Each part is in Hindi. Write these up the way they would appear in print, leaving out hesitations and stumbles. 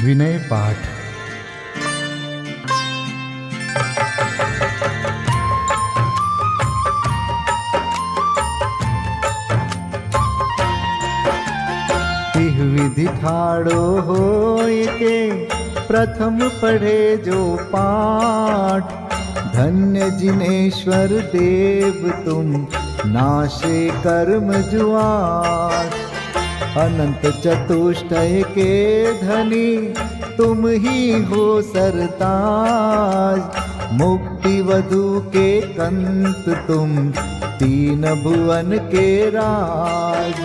विनय पाठ। तिह विधि ठाड़ो होय के प्रथम पढ़े जो पाठ। धन्य जिनेश्वर देव तुम नाशे कर्म जुआर। अनंत चतुष्टय के धनी तुम ही हो सरताज। मुक्ति वधु के कंत तुम तीन भुवन के राज।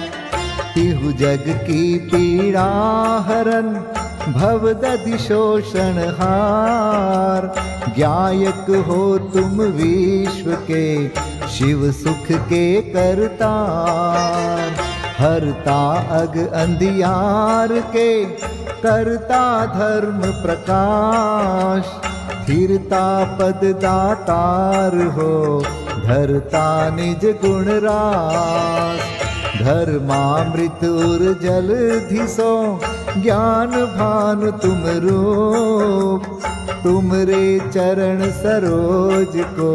तिहु जग की पीड़ा हरन भवदधि शोषण हार। ज्ञायक हो तुम विश्व के शिव सुख के करतार। हरता अग अंधियार के करता धर्म प्रकाश। स्थिरता पद दातार हो धरता निज गुण रास। धर्मामृत उर जल धिसो ज्ञान भानु तुम रूप। तुमरे चरण सरोज को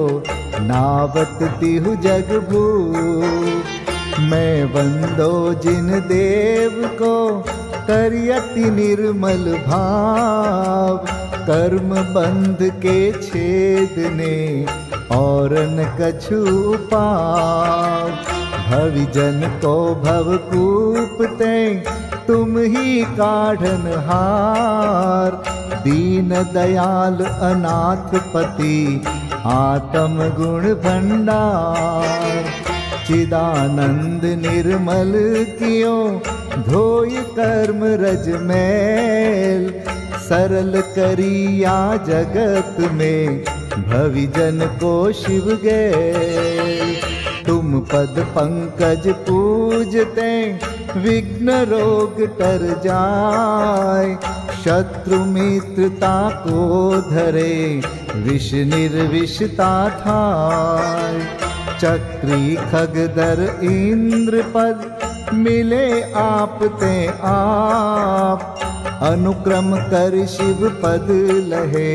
नावत तिहु जग भूप। मैं वंदो जिन देव को करियति निर्मल भाव। कर्म बंध के छेदने और न कछु पाव। भविजन को भवकूपते तुम ही काढ़न हार। दीन दयाल अनाथ पति आत्म गुण भंडार। चिदानंद निर्मल कियो धोय कर्म रज मैल। सरल करिया जगत में भविजन को शिव गैल। तुम पद पंकज पूजते विघ्न रोग तर जाय। शत्रु मित्रता को धरे विष निर्विषता ठाय। चक्री खगधर इंद्र पद मिले आप ते आप। अनुक्रम कर शिव पद लहे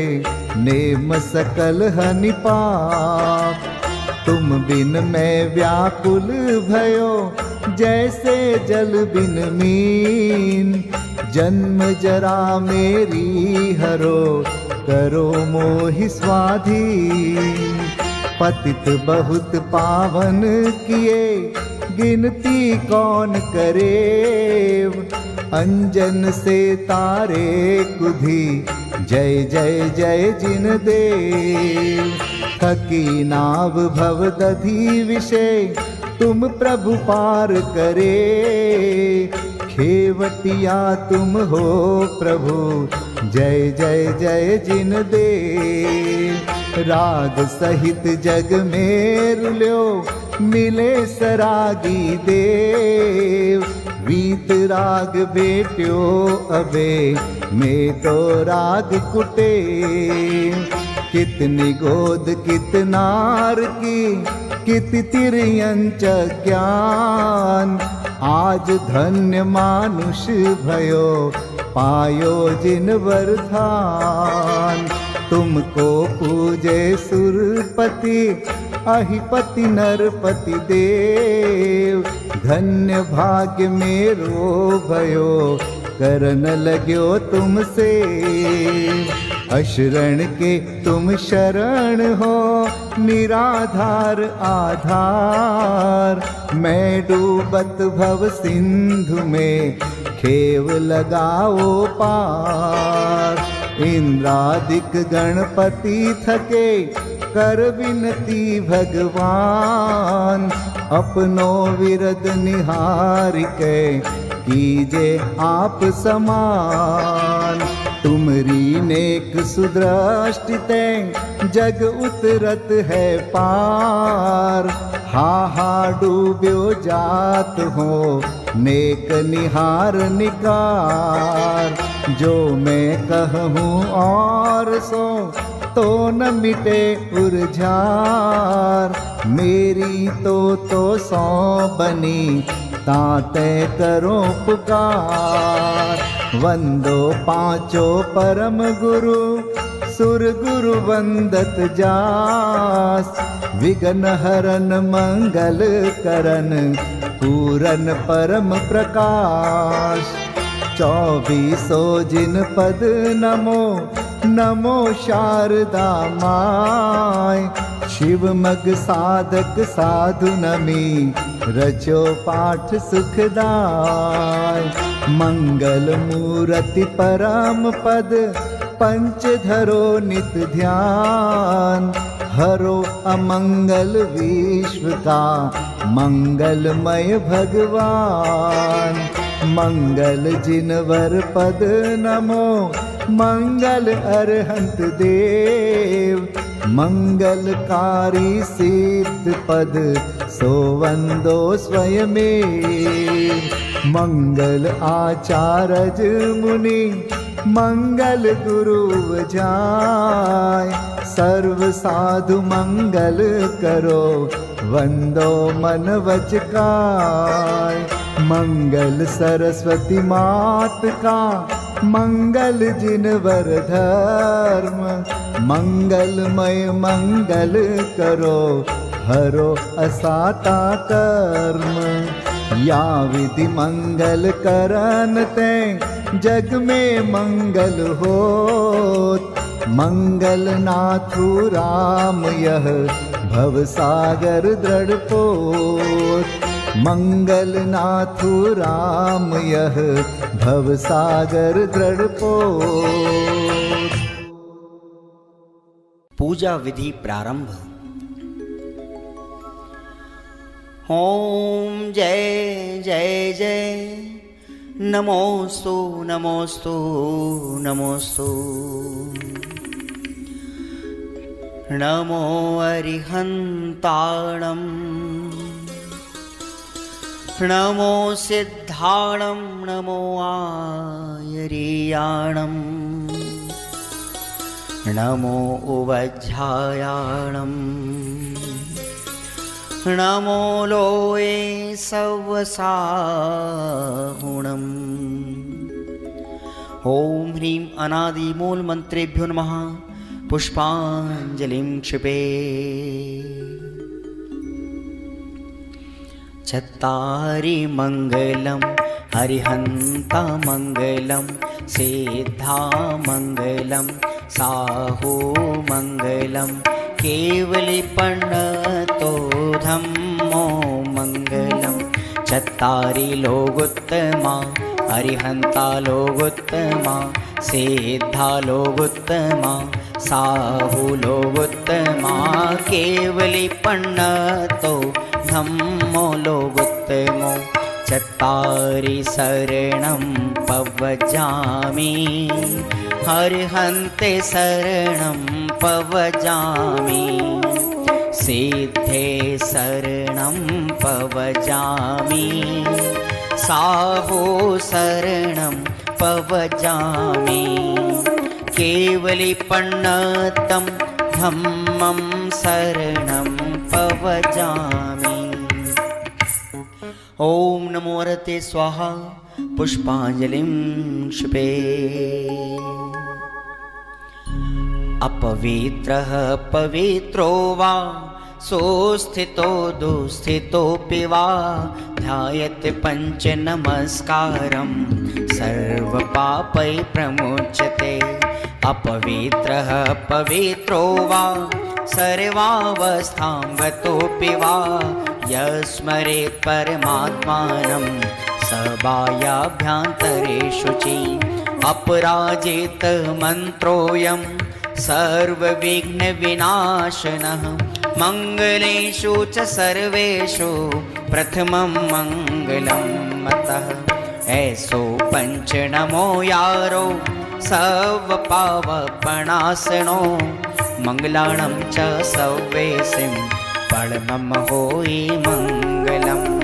नेम सकल हनि पाप। तुम बिन मैं व्याकुल भयो जैसे जल बिन मीन। जन्म जरा मेरी हरो करो मोहि स्वाधीन। पतित बहुत पावन किए गिनती कौन करेव। अंजन से तारे कुधी जय जय जय जिन देव। थकी नाव भवदधि विषय तुम प्रभु पार करे। खेवटिया तुम हो प्रभु जय जय जय जिन देव। राग सहित जग में रुल्यो मिले सरागी देव। वीत राग बेट्यो अबे में तो राग कुटे। कितनी गोद कितनार की कित तिर्यंच ज्ञान। आज धन्य मानुष भयो पायो जिन वरदान। तुमको पूजे सुरपति अहिपति नरपति देव। धन्य भाग्य मेरो भयो करन लग्यो तुमसे। अशरण के तुम शरण हो निराधार आधार। मैं डूबत भव सिंधु में खेव लगाओ पार। इंद्रादिक गणपति थके कर विनती भगवान। अपनो विरद निहारिके कीजे आप समान। तुमरी नेक सुदृष्टिते जग उतरत है पार। हा हा डूब्यो जात हो नेक निहार निकार। जो मैं कहूँ और सो तो न मिटे उर्जार। मेरी तो सौ बनी ताते करो पुकार। वंदो पांचो परम गुरु, सुर गुरु वंदत जास। विघ्न हरन मंगल करन, पूरन परम प्रकाश। 24 जिन पद नमो, नमो शारदा माय। शिव मग साधक साधु नमी, रचो पाठ सुखदाय। मंगल मूर्ति परम पद, पंच धरो नित ध्यान। हरो अमंगल विश्व का, मंगलमय भगवान। मंगल जिनवर पद नमो, मंगल अरहंत देव। मंगलकारी सिद्ध पद, सो वंदो स्वयमेव। मंगल आचारज मुनि, मंगल गुरु जाय। सर्व साधु मंगल करो, वंदो मन वच काय। मंगल सरस्वती मात का, मंगल जिनवर धर्म। मंगलमय मंगल करो, हरो असाता कर्म। या विधि मंगल करन ते, जग में मंगल होत। मंगल नाथु राम यह, भव सागर दृढ़ पोत। मंगल नाथु राम यह, भव सागर दृढ़ पोत। पूजा विधि प्रारंभ। ओम जय जय जय, नमोस्तु नमोस्तु नमोस्तु। नमो अरिहन्ताणं, नमो सिद्धाणं, नमो आयर्याणं। नमो उवज्झायाणं, नमो लोये सवसाहुणम्। ॐ ह्रीं अनादिमूल मंत्रेभ्यो नमः। पुष्पाञ्जलिं क्षिपे। चत्तारि मंगलम, हरिहन्ता मंगलम। सिद्धा मंगलम, साहू मंगलम। केवलिपण्णतो धम्मो मंगलम। चत्तारि लोगोत्तमा, हरिहन्ता लोगोत्तमा। सिद्धा लोगोत्तमा, साहू लोगोत्तमा। केवलिपण्णतो धम्मो लोगोत्तमो। चत्तारि शरणं पवजामि, हरिहन्ते शरणं पवजामि। सिद्धे शरणं पवजामि, साहू शरणं पवजामि। केवलिपण्णतं धम्मं शरणं पवजामि। ओम नमो हरते स्वाहा। पुष्पांजलिं क्षिपे। अपवित्रः पवित्रो वा, सोस्थितो दुस्थितोऽपि वा। ध्यायते पंच नमस्कारं, सर्वपापै प्रमुच्यते। अपवित्रः पवित्रो वा, सर्वावस्थां गतोऽपि वा। यस्मरेत् परमात्मानं, स बाह्याभ्यन्तरे शुचि। अपराजित मन्त्रोऽयं, सर्वविघ्नविनाशनः। मङ्गलेषु च सर्वेषु, प्रथमं मङ्गलं मतः। ऐसो पंच नमो यारो, सर्वपावपणासनो। मंगलाणं च सव्वेसिं, परमं होई मङ्गलम्।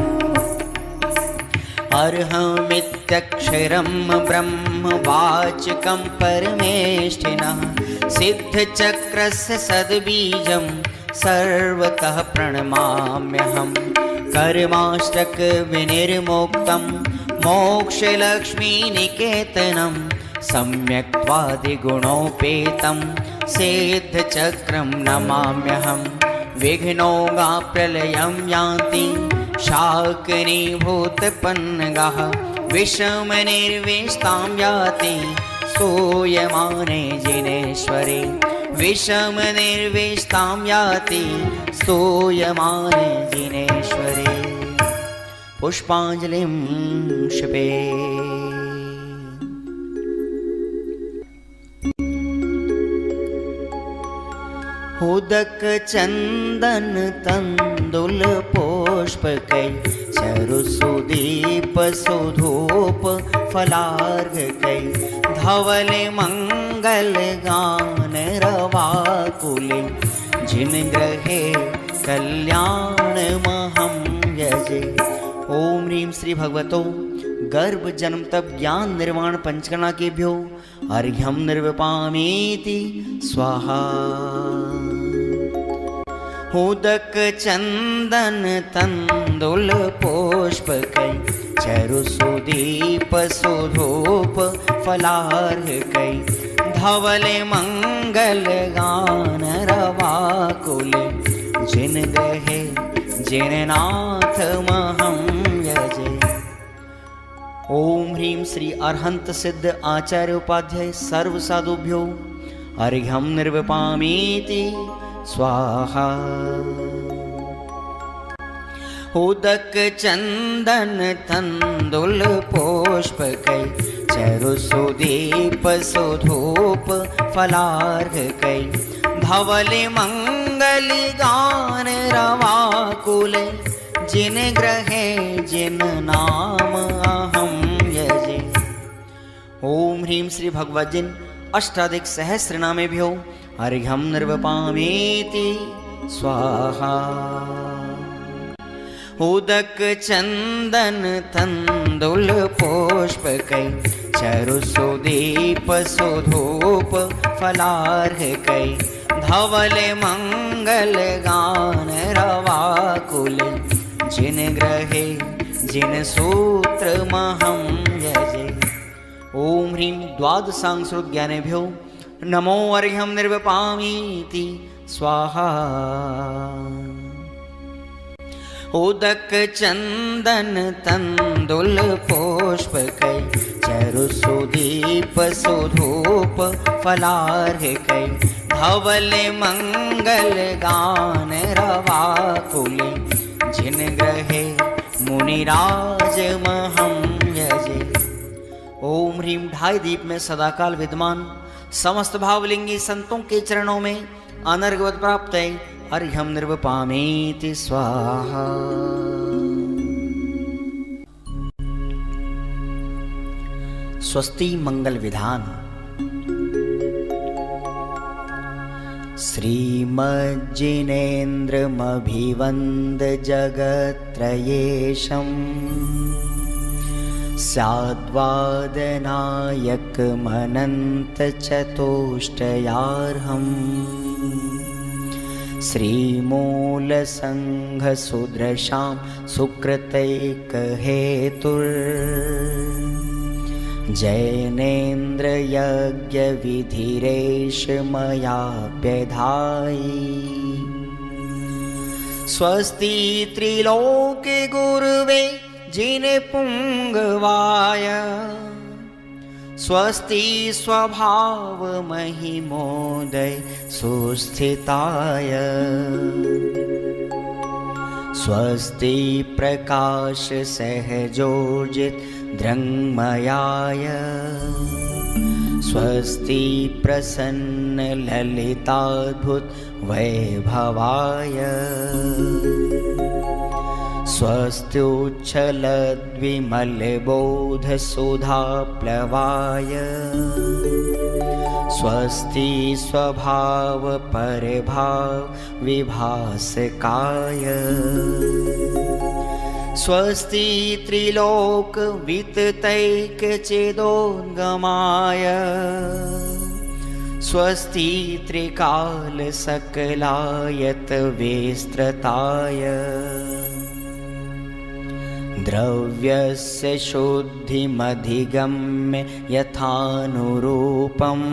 अर्हमित्यक्षरं ब्रह्म वाचकं परमेष्ठिनः। सिद्धचक्रस्य सद्बीजं, सर्वतः प्रणमाम्यहम्। कर्माष्टक विनिर्मुक्तं, मोक्षलक्ष्मीनिकेतनं सम्यक्त्वादिगुणोपेतं सिद्धचक्रं नमाम्यहं। विघ्नौघाप्रलयं यान्ति शाकिनीभूतपन्नगाः विषमनिर्वेष्टां याति स्तूयमाने जिनेश्वरे। विषमनिर्वेष्टां याति स्तूयमाने जिनेश्वरे। पुष्पाञ्जलिं क्षिपे। उदक चंदन तंदुल पुष्पकै चरुसुदीप सुधूप फलार्घकै धवल मंगल गान रवाकुले जिन ग्रहे कल्याण महं यजे। ओम ह्रीं श्री भगवतो गर्भ जन्म तप ज्ञान निर्वाण पंचकर्णा केभ्यो अर्घ्यं निर्वपामीति स्वाहा। उदक चंदन तंदुल पुष्पकै चरुसुदीप सुधूप फलार्घकै धवल मंगल गान रवाकुले जिन ग्रहे जिन नाथ महं यजे। ओम ह्रीं श्री अरहंत सिद्ध आचार्य उपाध्याय सर्व साधुभ्यो अर्घ्यं निर्वपामीति स्वाहा। उदक चंदन तंदुल पुष्पकै चरुसुदीप सुधूप फलार्घकै धवल मंगल गान रवाकुले जिन ग्रहे जिन नाम अहं यजे। ओम ह्रीं श्री भगवद्जिन अष्टाधिक सहस्रनामेभ्यो अर्घ्यं निर्वपामीति स्वाहा। उदक चंदन तंदुल पुष्पकै चरुसुदीप सुधूप फलार्घकै धवल मंगल गान रवाकुले जिन ग्रहे जिन सूत्र महं यजे। ओम ह्रीं द्वादशांशुत ज्ञानेभ्यो नमो अर्घ्यं निर्वपामीति स्वाहा। उदक चंदन तंदुल पुष्पकै चरुसुदीप सुधूप फलार्घकै धवल मंगल गान रवाकुले जिन ग्रहे मुनिराज महं यजे। ओम ह्रीं ढाई दीप में सदाकाल विद्यमान समस्त भावलिंगी संतों के चरणों में अनर्घवत प्राप्त है अर्घ्यं निर्वपामीति स्वाहा। स्वस्ति मंगल विधान। श्रीमज्जिनेन्द्रमभिवन्द जगत्त्रयेशम् स्याद्वादनायकमनन्तचतुष्टयार्हम् श्रीमूलसङ्घसुदृशां सुकृतैकहेतुर्जैनेन्द्रयज्ञविधिरेश मयाप्यधायि। स्वस्ति त्रिलोके गुरुवे जिनपुङ्गवाय स्वस्ति स्वभाव महिमोदय सुस्थिताय। स्वस्ति प्रकाश सहजोजित दृङ्मयाय स्वस्ति प्रसन्न ललिताद्भुत वैभवाय। स्वस्त्युच्छलद्विमलबोधसुधाप्लवाय स्वस्ति स्वभाव परभाव विभासकाय। स्वस्ति त्रिलोक विततैकचेदोद्गमाय स्वस्ति त्रिकाल सकलायत विस्तृताय। द्रव्यस्य शुद्धिमधिगम्य यथानुरूपम्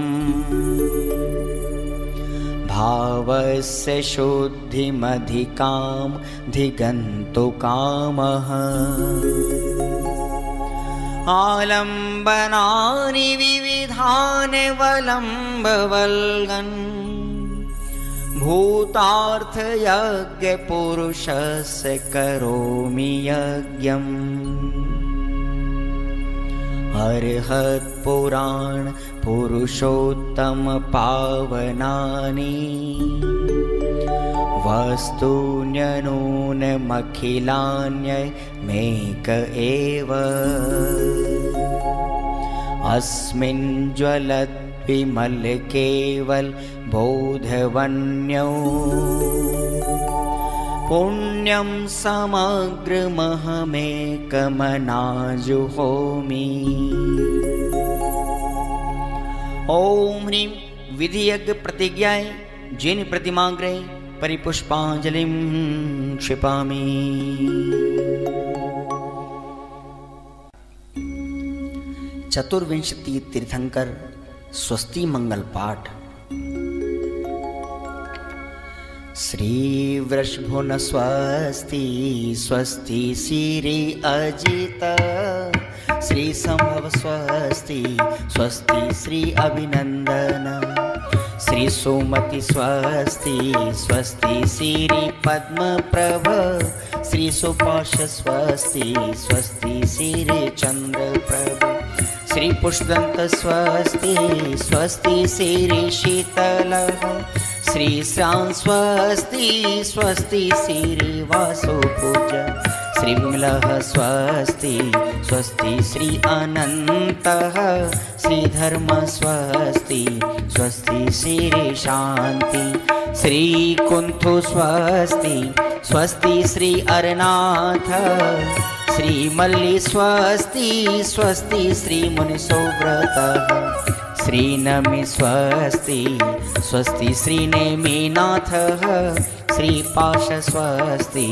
भावस्य शुद्धिमधिकां धिगन्तु कामः आलम्बनानि विविधानि वलम्बवल्गन् भूतार्थयज्ञपुरुषस्य करोमि यज्ञम् अर्हत्पुराण पुरुषोत्तम पावनानि वस्तून्यनूनमखिलान्यमेक एव अस्मिन् ज्वलत् विमल केवल बोधवन्यो पुण्यं समग्रमहमेकमनाजुहोमि। ओम ह्रीं विधियज्ञ प्रतिज्ञाय जिन प्रतिमाग्रे परिपुष्पांजलिं क्षिपामि। चतुर्विंशति तीर्थंकर स्वस्ति मंगल पाठ। श्री वृषभुन स्वस्ति स्वस्ति श्री अजित श्री संभव स्वस्ति स्वस्ति श्री अभिनंदन श्री सुमति स्वस्ति स्वस्ति श्री पद्म प्रभ श्री सुपाश स्वस्ति स्वस्ति श्री चंद्र प्रभ श्री पुष्पदंत स्वस्ति स्वस्ति श्री शीतल श्री श्रां स्वस्ति स्वस्ति श्री वासुपूज श्री विमलः स्वस्ति स्वस्ति श्री अनन्तः श्री धर्म स्वस्ति स्वस्ति श्री शांति श्री कुंथु स्वस्ति स्वस्ति श्री अरनाथ श्री मल्ली स्वस्ति स्वस्ति श्री मुनिसोव्रत श्री नमि स्वस्ति स्वस्ति श्री नेमिनाथ श्री पाश स्वस्ति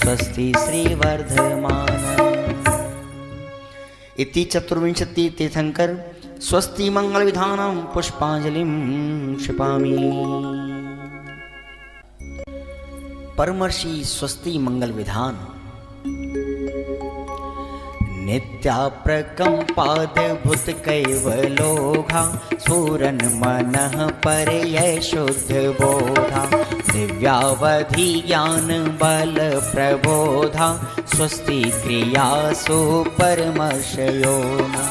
स्वस्ति श्री वर्धमान। इति चतुर्विंशति तीर्थंकर स्वस्ति मंगल विधानं पुष्पांजलिं क्षिपामि। परमर्षि स्वस्ति मंगल विधान नित्याप्रकम्पाद्भुत कैवलोघा स्फुरन् मनः परय शुद्ध बोधा दिव्यावधि ज्ञान बल प्रबोधा स्वस्ति क्रियासु परमर्षयोना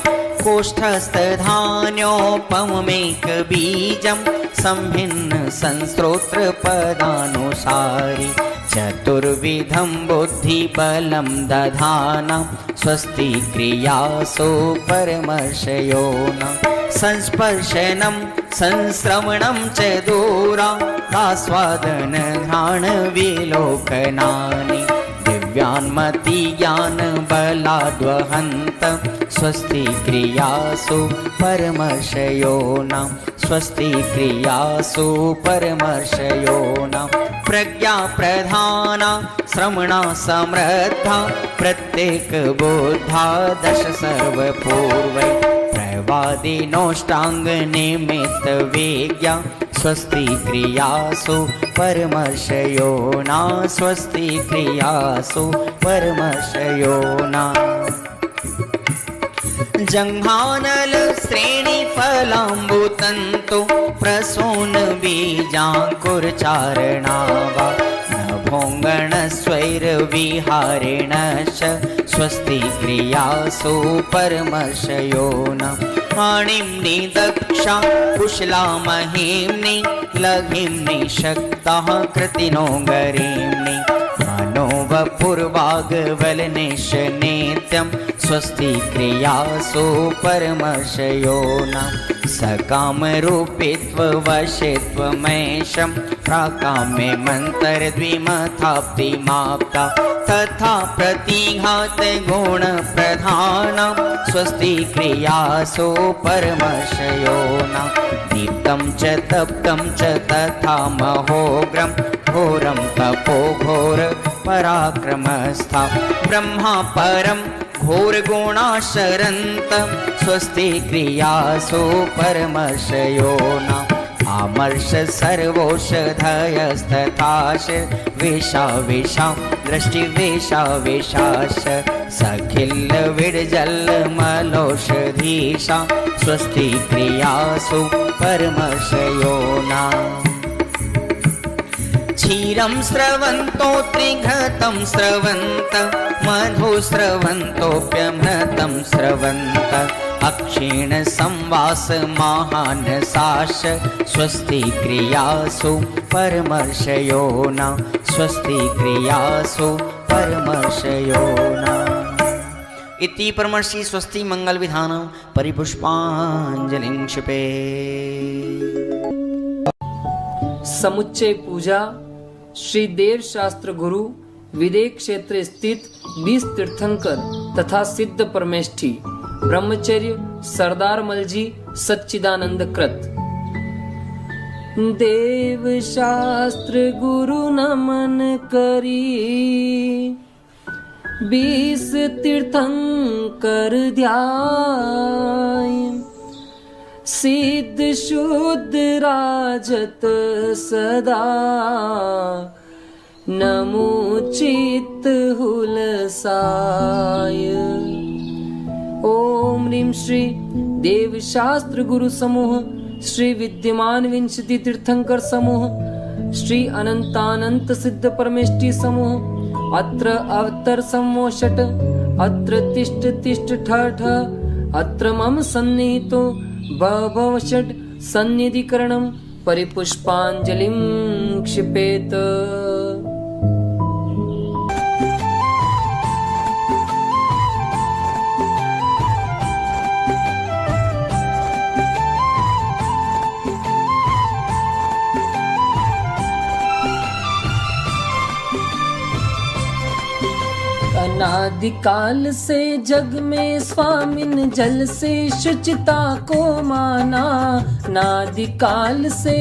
कोष्ठस्थधान्योपमेक बीजं संभिन्न संस्रोत्र पदानुसारि चतुर्विधं बुद्धिबलं दधाना स्वस्ति क्रियासु परमर्षयोना संस्पर्शनं संश्रवणं च दूरादास्वादन घ्राण विलोकनानि दिव्यान्मति ज्ञान बलाद्वहन्त स्वस्ति क्रियासु परमर्षयोना स्वस्ति क्रियासु परमर्षयोना प्रज्ञा प्रधाना श्रमणा समृद्धा प्रत्येक बुद्धा दश सर्वपूर्वै प्रवादिनोष्टांग निमित्त वेज्ञा स्वस्ति क्रियासु परमर्षयोना स्वस्ति क्रियासु परमर्षयोना जंघानल श्रेणी फलाम्बुतंतु प्रसून बीजांकुर चारणावा नभोंगण स्वैर विहारिणश्च स्वस्ति क्रियासु परमर्षयोना हाणिम्नि दक्षा कुशला महिम्नि लघिम्नि शक्ताः कृतिनो गरिम्नि मनोवपुर्वाग्वलनिश नित्यं स्वस्ति क्रियासु परमर्षयोना सकामरूपित्ववशित्वमेषं प्राकाम्ये मन्तरद्विमथाप्तिमाप्ता तथा प्रतिघात गुण प्रधानं स्वस्ति क्रियासु परमर्षयोना दीप्तं च तप्तं च तथा महोग्रं घोरं तपो घोर पराक्रमस्था ब्रह्मा परं घोरगुणाशरन्तं स्वस्ति क्रियासु परमर्षयोना आमर्ष सर्वोषधयस्तथाश विषा विषां दृष्टिवेशा विशाश सखिल विडजल मलोषधीशा स्वस्ति क्रियासु परमर्षयोना क्षीरं स्रवन्तो त्रिघतं स्रवन्त मधु स्रवन्तोऽप्यमृतं स्रवन्त अक्षीण संवास महानसाश स्वस्ति क्रियासु परमर्षयोना स्वस्ति क्रियासु परमर्षयोना इति परमर्षि स्वस्ति मंगल विधानं परिपुष्पांजलिं क्षिपे। समुच्चय पूजा श्री देव शास्त्र गुरु विदेह क्षेत्र स्थित 20 तीर्थंकर तथा सिद्ध परमेष्ठी ब्रह्मचर्य सरदार मलजी सच्चिदानंद कृत। देव शास्त्र गुरु नमन करी 20 तीर्थंकर ध्याय सिद्ध शुद्ध राजत सदा नमोचित हुलसाय। ओम ह्रीं श्री देव शास्त्र गुरु समूह श्री विद्यमान विंशति तीर्थंकर समूह श्री अनंतानंत सिद्ध परमेष्ठी समूह अत्र अवतर समोषट अत्र तिष्ठ तिष्ठ ठ ठ अत्र मम सन्निहितो भव षट् सन्निधिकरणं परिपुष्पांजलिं क्षिपेत। अनादिकाल से जग में स्वामिन जल से शुचिता को माना अनादिकाल से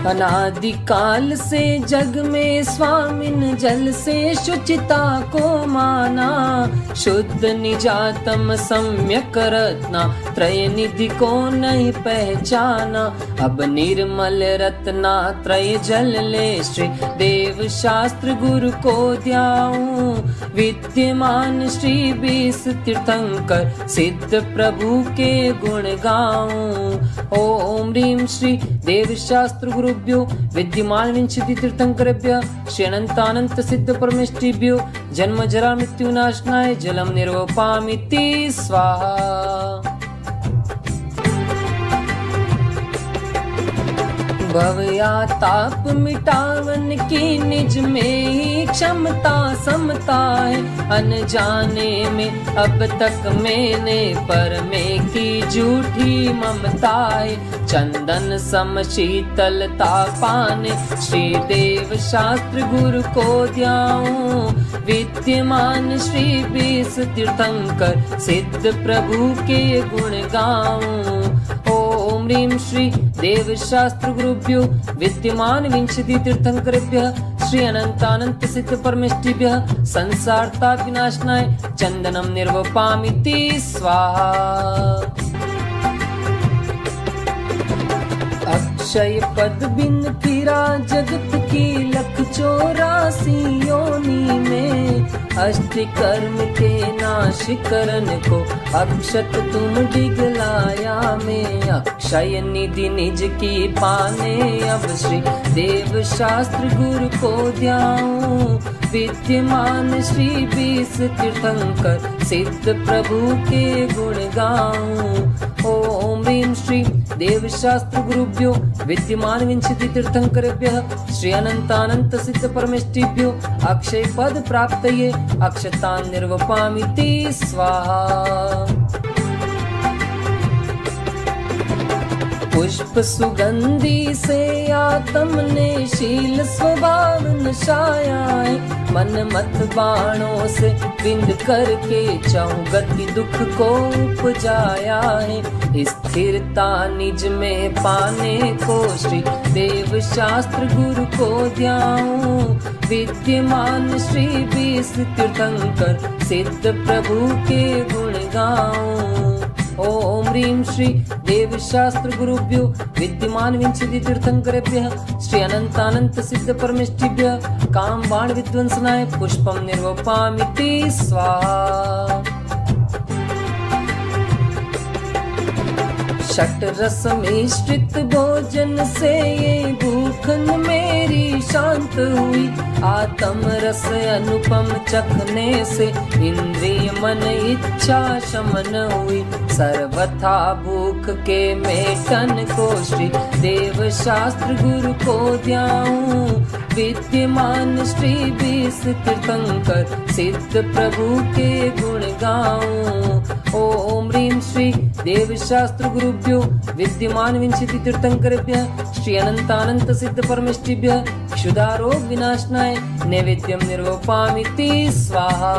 अनादिकाल से जग में स्वामिन जल से शुचिता को माना शुद्ध निजातम सम्यक रत्ना त्रय निधि को नहीं पहचाना अब निर्मल रत्ना त्रय जल ले श्री देव शास्त्र गुरु को ध्याऊं विद्यमान श्री 20 तीर्थंकर सिद्ध प्रभु के गुण गाऊं। ओम ह्रीं श्री देव शास्त्र गुरुभ्यो विद्यमान विंशति तीर्थंकरेभ्य श्री अनंतानंत सिद्ध परमेष्ठिभ्यो जन्म जरा मृत्यु नाशनाय जलम निर्वपामिति स्वाहा। भव या ताप मिटावन की निज में ही क्षमता समता है अनजाने में अब तक मैंने पर में की झूठी ममता है चंदन सम शीतलता पाने श्री देव शास्त्र गुरु को ध्याऊं विद्यमान श्री 20 तीर्थंकर सिद्ध प्रभु के गुण गाऊं। ओम ह्रीं श्री देव शास्त्र गुरुभ्यो विद्यमान विंशति तीर्थंकरेभ्य श्री अनंतानंत सिद्ध परमेष्ठिभ्यः संसार ताप विनाशनाय चंदनम निर्वपामिति स्वाहा। अक्षय पद बिन फिरा जगत की 184 योनि में अष्ट कर्म के नाश करन को अक्षत तुम डिगलाया में अक्षय निधि निज की पाने अब श्री देव शास्त्र गुरु को ध्याऊं विद्यमान श्री 20 तीर्थंकर सिद्ध प्रभु के गुण गाऊं। ओम ह्रीं श्री देव शास्त्र गुरुभ्यो विद्यमान विंशति तीर्थंकरेभ्यः श्री अनंतानंत सिद्ध परमेष्ठिभ्यो अक्षय पद प्राप्तये अक्षतान् निर्वपामिति स्वाहा। पुष्प सुगंधी से आत्म ने शील स्वभाव नशाया है। मन मत बाणों से बिंद करके चाहूं गति दुख को उपजाया है। स्थिरता निज में पाने को श्री देव शास्त्र गुरु को ध्याऊं। विद्यमान श्री 20 तीर्थंकर सिद्ध प्रभु के गुण गाऊं। ओम ह्रीं श्री देव शास्त्र गुरुभ्यो विद्यमान विंशति तीर्थंकरेभ्यः श्री अनंतानंत सिद्ध परमेष्ठिभ्यः काम बाण विध्वंसनाय पुष्पम निर्वपामिति स्वाहा। षट रस मिश्रित भोजन से ये भूखन मेरी शांत हुई। आत्म रस अनुपम चखने से इंद्रिय मन इच्छा शमन हुई। सर्वथा भूख के मेटन को श्री देव शास्त्र गुरु को ध्याऊं। विद्यमान श्री 20 तीर्थंकर सिद्ध प्रभु के गुण गाऊं। ओम ह्रीं श्री देव शास्त्र गुरुभ्यो विद्यमान विंशति तीर्थंकरेभ्यः श्री अनंतानंत सिद्ध परमेष्ठिभ्यः क्षुधारोग विनाशनाय नैवेद्यम निर्वपामिति स्वाहा।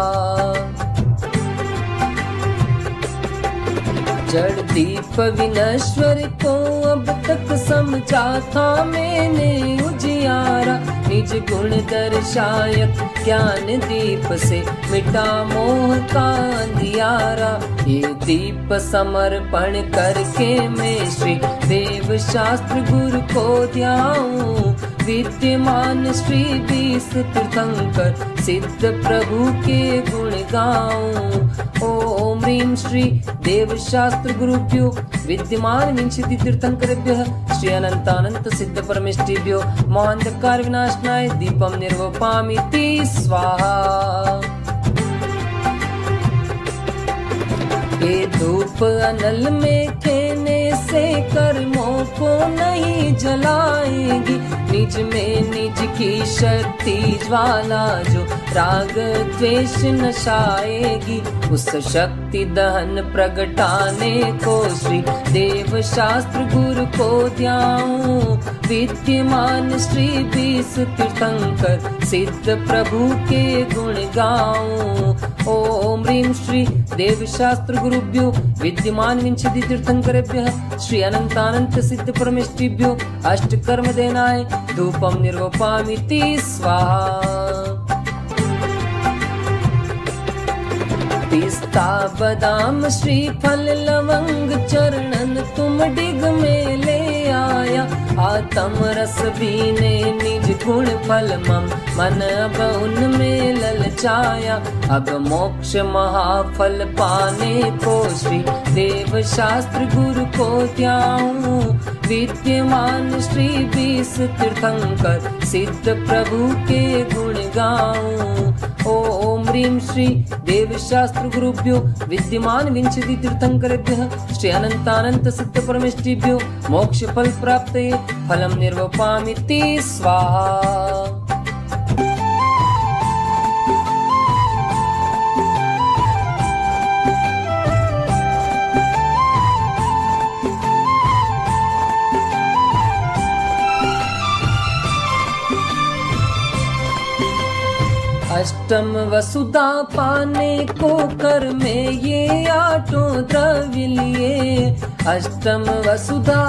जड़ दीप विनश्वर को अब तक समझा था मैंने उजियारा। निज गुण दर्शायक ज्ञान दीप से मिटा मोह का अंधियारा। ये दीप समर्पण करके मैं श्री देव शास्त्र गुरु को ध्याऊं। विद्यमान श्री 20 तीर्थंकर सिद्ध प्रभु के गुण गाऊं। ओम ह्रीं श्री देव शास्त्र गुरुभ्यो विद्यमान विंशति तीर्थंकरेभ्यः श्री अनंतानंत सिद्ध परमेष्ठिभ्यो मोहांधकार विनाशनाय दीपम निर्वपामिति स्वाहा। ये धूप अनल में खेने से कर्मों को नहीं जलाएगी। निज में निज की शक्ति ज्वाला जो राग द्वेष नशाएगी। उस शक्ति दहन प्रगटाने को श्री देव शास्त्र गुरु को ध्याऊं। विद्यमान श्री 20 तीर्थंकर सिद्ध प्रभु के गुण गाऊं। ओम ह्रीं श्री देव शास्त्र गुरुभ्यो विद्यमान विंशति तीर्थंकरेभ्यः श्री अनंतानंत सिद्ध परमेष्ठिभ्यो अष्ट कर्म देनाय धूपम निर्वपामिति स्वाहा। पिस्ता बादाम श्रीफल लवंग चरणन तुम डिग में ले आया। आत्म रस बीने निज गुण फल मम मन अब उनमें ललचाया। अब मोक्ष महाफल पाने को श्री देव शास्त्र गुरु को ध्याऊं। विद्यमान श्री 20 तीर्थंकर सिद्ध प्रभु के गुण गाऊं। ओम ह्रीं श्री देव शास्त्र गुरुभ्यो विद्यमान विंशति तीर्थंकरेभ्यः श्री अनंतानंत सिद्ध परमेष्ठिभ्यो मोक्ष फल प्राप्तये फलम निर्वपामिति स्वाहा। अष्टम वसुधा पाने को कर में ये आठों द्रव्य लिए। अष्टम वसुधा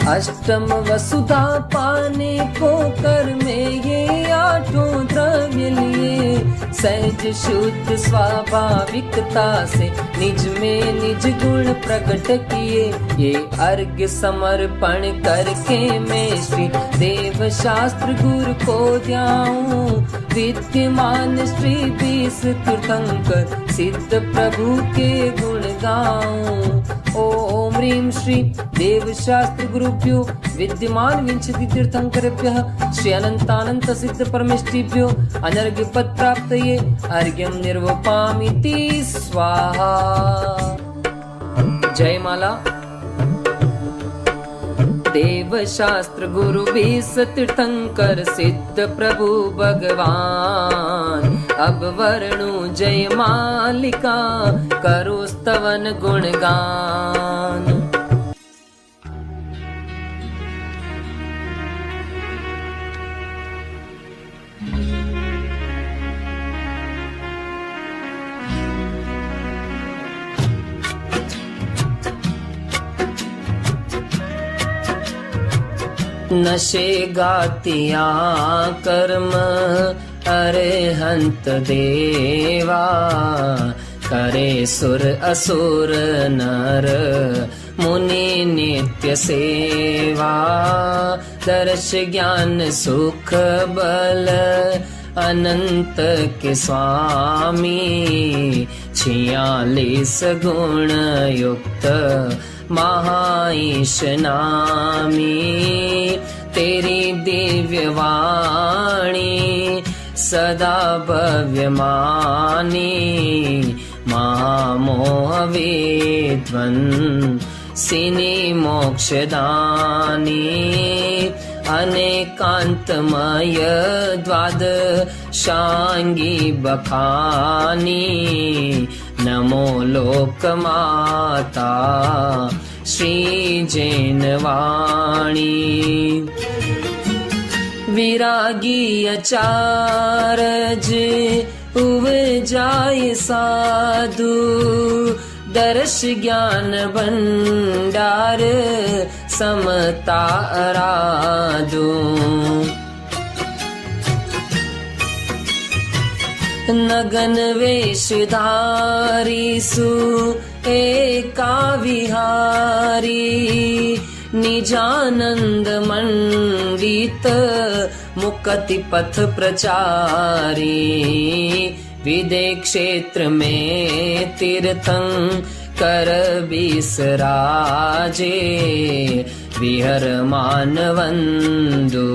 अष्टम वसुधा पाने को कर में ये आठों द्रव्य लिए। सहज शुद्ध स्वाभाविकता से निज में निज गुण प्रकट किए। ये अर्घ्य समर्पण करके मैं श्री देव शास्त्र गुरु को ध्याऊं। विद्यमान श्री 20 तीर्थंकर सिद्ध प्रभु के गुण गाऊं। ओम ह्रीं श्री देव शास्त्र गुरुभ्यो विद्यमान विंशति तीर्थंकरेभ्यः श्री अनंतानंत सिद्ध परमेष्ठिभ्यो अनर्घ्य पद प्राप्तये अर्घ्यम निर्वपामिति स्वाहा। जय माला। देव शास्त्र गुरु 20 तीर्थंकर सिद्ध प्रभु भगवान। अब वर्णु जय मालिका करो स्तवन गुणगान। नशे गातिया कर्म अरहंत देवा, करे सुर असुर नर मुनि नित्य सेवा। दर्श ज्ञान सुख बल अनंत के स्वामी, 46 गुण युक्त महाईश नामी। तेरी दिव्य वाणी सदा भव्य मानी, महामोह विद्वन सिनी मोक्षदानी। अनेकांतमय द्वादशांगी बखानी, नमो लोक माता श्री जैनवाणी। विरागी अचारज उपजाय साधु, दर्श ज्ञान भंडार समता आराधू। नगन वेशधारी सु एका विहारी, निजानंद मंडित मुक्ति पथ प्रचारी। विदेह क्षेत्र में तीर्थंकर बिसराजे, विहर मानवंदु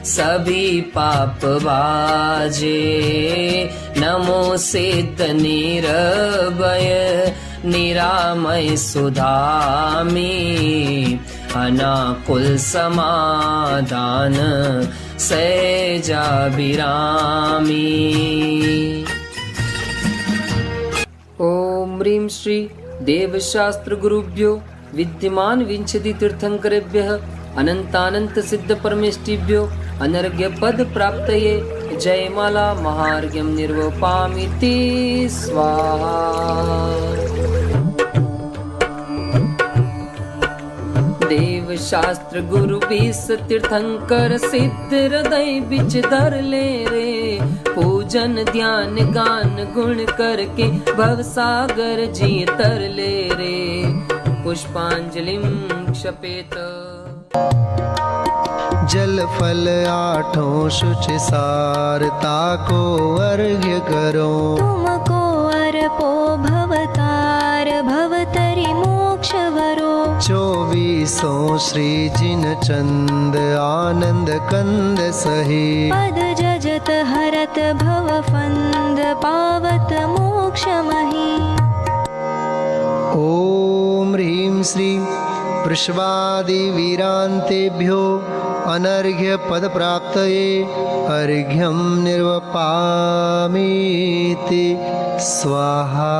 सभी पाप बाजे। नमो सिद्ध निरभय निरामय सुधामी, अनाकुल समाधान सहजाभिरामी। ओम ह्रीं श्री देवशास्त्र गुरुभ्यो विद्यमान विंशति तीर्थंकरेभ्यः अनंतानंत सिद्ध परमेष्टिभ्यो अनर्घ्य पद प्राप्तये जयमाला महार्घ्यं निर्वपामिति स्वाहा। देव शास्त्र गुरु 20 तीर्थंकर सिद्ध हृदय बिच धर ले रे। पूजन ध्यान गान गुण करके भव सागर जी तर ले रे। पुष्पांजलिं क्षपेत। जल फल आठों शुचि सारता को अर्घ्य करो। तुमको अर्पो भवतार भवतरि मोक्ष वरो। 24 श्री जिन चंद आनंद कंद सही। पद जजत हरत भव फंद पावत मोक्ष मही। ओम ह्रीं श्री वृषवादि वीरांतेभ्यो अनर्घ्य पद प्राप्तये अर्घ्यं निर्वपामीति स्वाहा।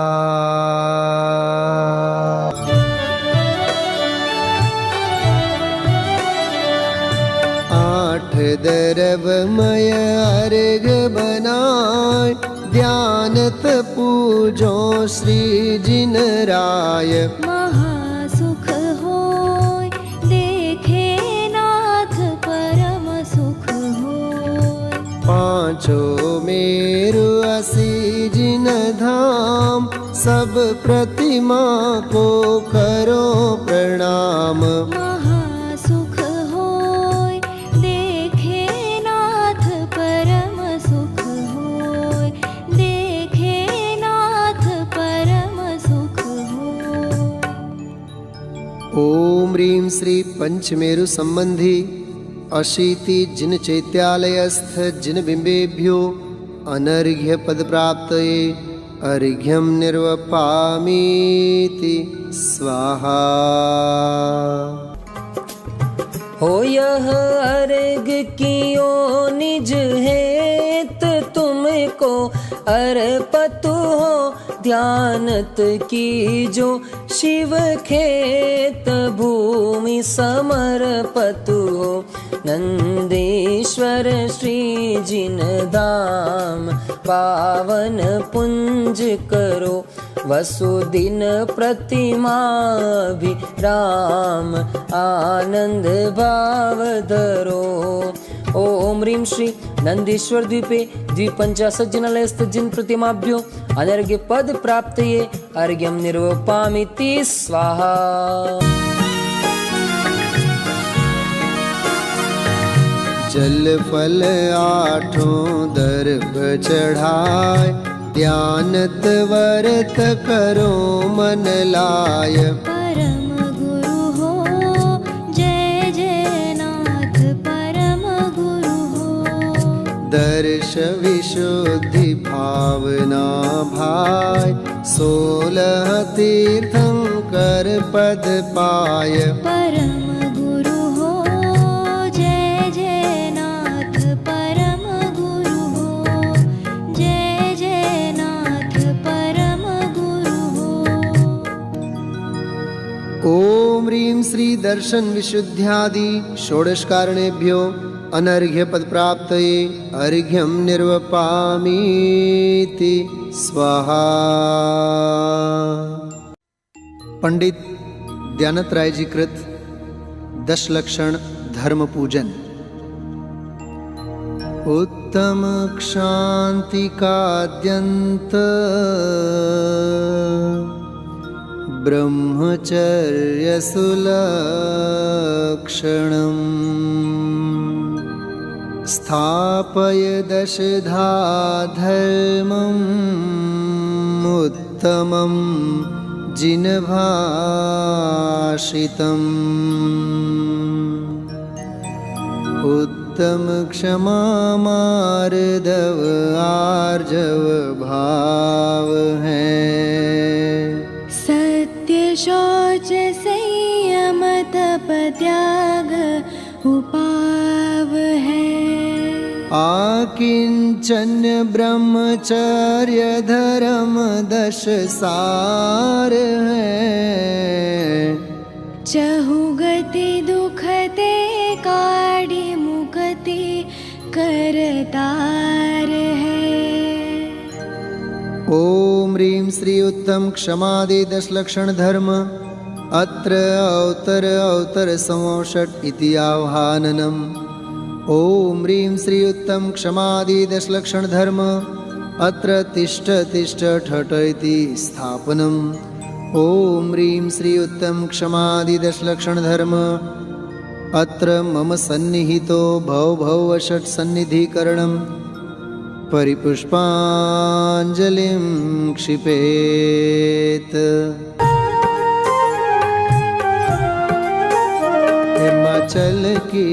आठ दरवमय अर्घ बनाय ध्यानत पूजो श्री जिन राय। महासुख होय देखे नाथ परम सुख होय। पांचों मेरु असी जिन धाम सब प्रतिमा को करो प्रणाम। महासुख होय देखे नाथ परम सुख होय। देखे नाथ परम सुख होय। ओम ह्रीं श्री पंचमेरु संबंधी अशीति जिन चैत्यालयस्थ जिन बिंबेभ्यो अनर्घ्य पद प्राप्तये अर्घ्यं निर्वपामीति स्वाहा। हो यह अर्घ कियो निज हेत तुमको अर्पतु हो ध्यानत की जो शिव खेत भूमि समर्पतु हो नंदीश्वर श्री जिन धाम पावन पुंज करो वसुदिन प्रतिमा भी राम आनंद भाव धरो। ओम ह्रीं श्री नंदीश्वर द्वीपे द्विपञ्चाशज्जनालयस्थ जिन प्रतिमाभ्यो अनर्घ्य पद प्राप्तये अर्घ्यं निर्वपामीति स्वाहा। जल फल आठों दर्भ चढ़ाय ध्यानत व्रत करो मन लाय। परम गुरु हो जय जय नाथ परम गुरु हो। दर्श विशुद्धि भावना भाय 16 तीर्थंकर पद पाय। परम गुरु हो जय जय नाथ परम गुरु हो। जय जय नाथ परम गुरु हो। ओम ह्रीं श्री दर्शन विशुद्ध्यादि षोडश कारणेभ्यो अनर्घ्य पद प्राप्तये अर्घ्यं निर्वपामीति स्वाहा। पंडित दयानत राय जी कृत 10 लक्षण धर्म पूजन। उत्तम क्षांति काद्यंत ब्रह्मचर्य सुलक्षणम् स्थापय दशधा धर्मम् उत्तमं जिनभाषितम्। उत्तम क्षमा मार्दव आर्जव भाव है। सत्य शौच संयम तप त्याग उपाव है। आकिंचन ब्रह्मचर्य धर्म 10 सार है। चहुगति दुखते काढ़ी मुक्ति करतार है। ओम ह्रीं श्री उत्तम क्षमादि 10 लक्षण धर्म अत्र अवतर संवषट इति आह्वाननम्। ओम ह्रीं श्री उत्तम क्षमादि 10 लक्षण धर्म अत्र तिष्ठ ठठ इति स्थापनम्। ओम ह्रीं श्री उत्तम क्षमादि 10 लक्षण धर्म अत्र मम सन्निहितो भव षट् सन्निधिकरणम् परिपुष्पाञ्जलिं क्षिपेत्। हिमाचल की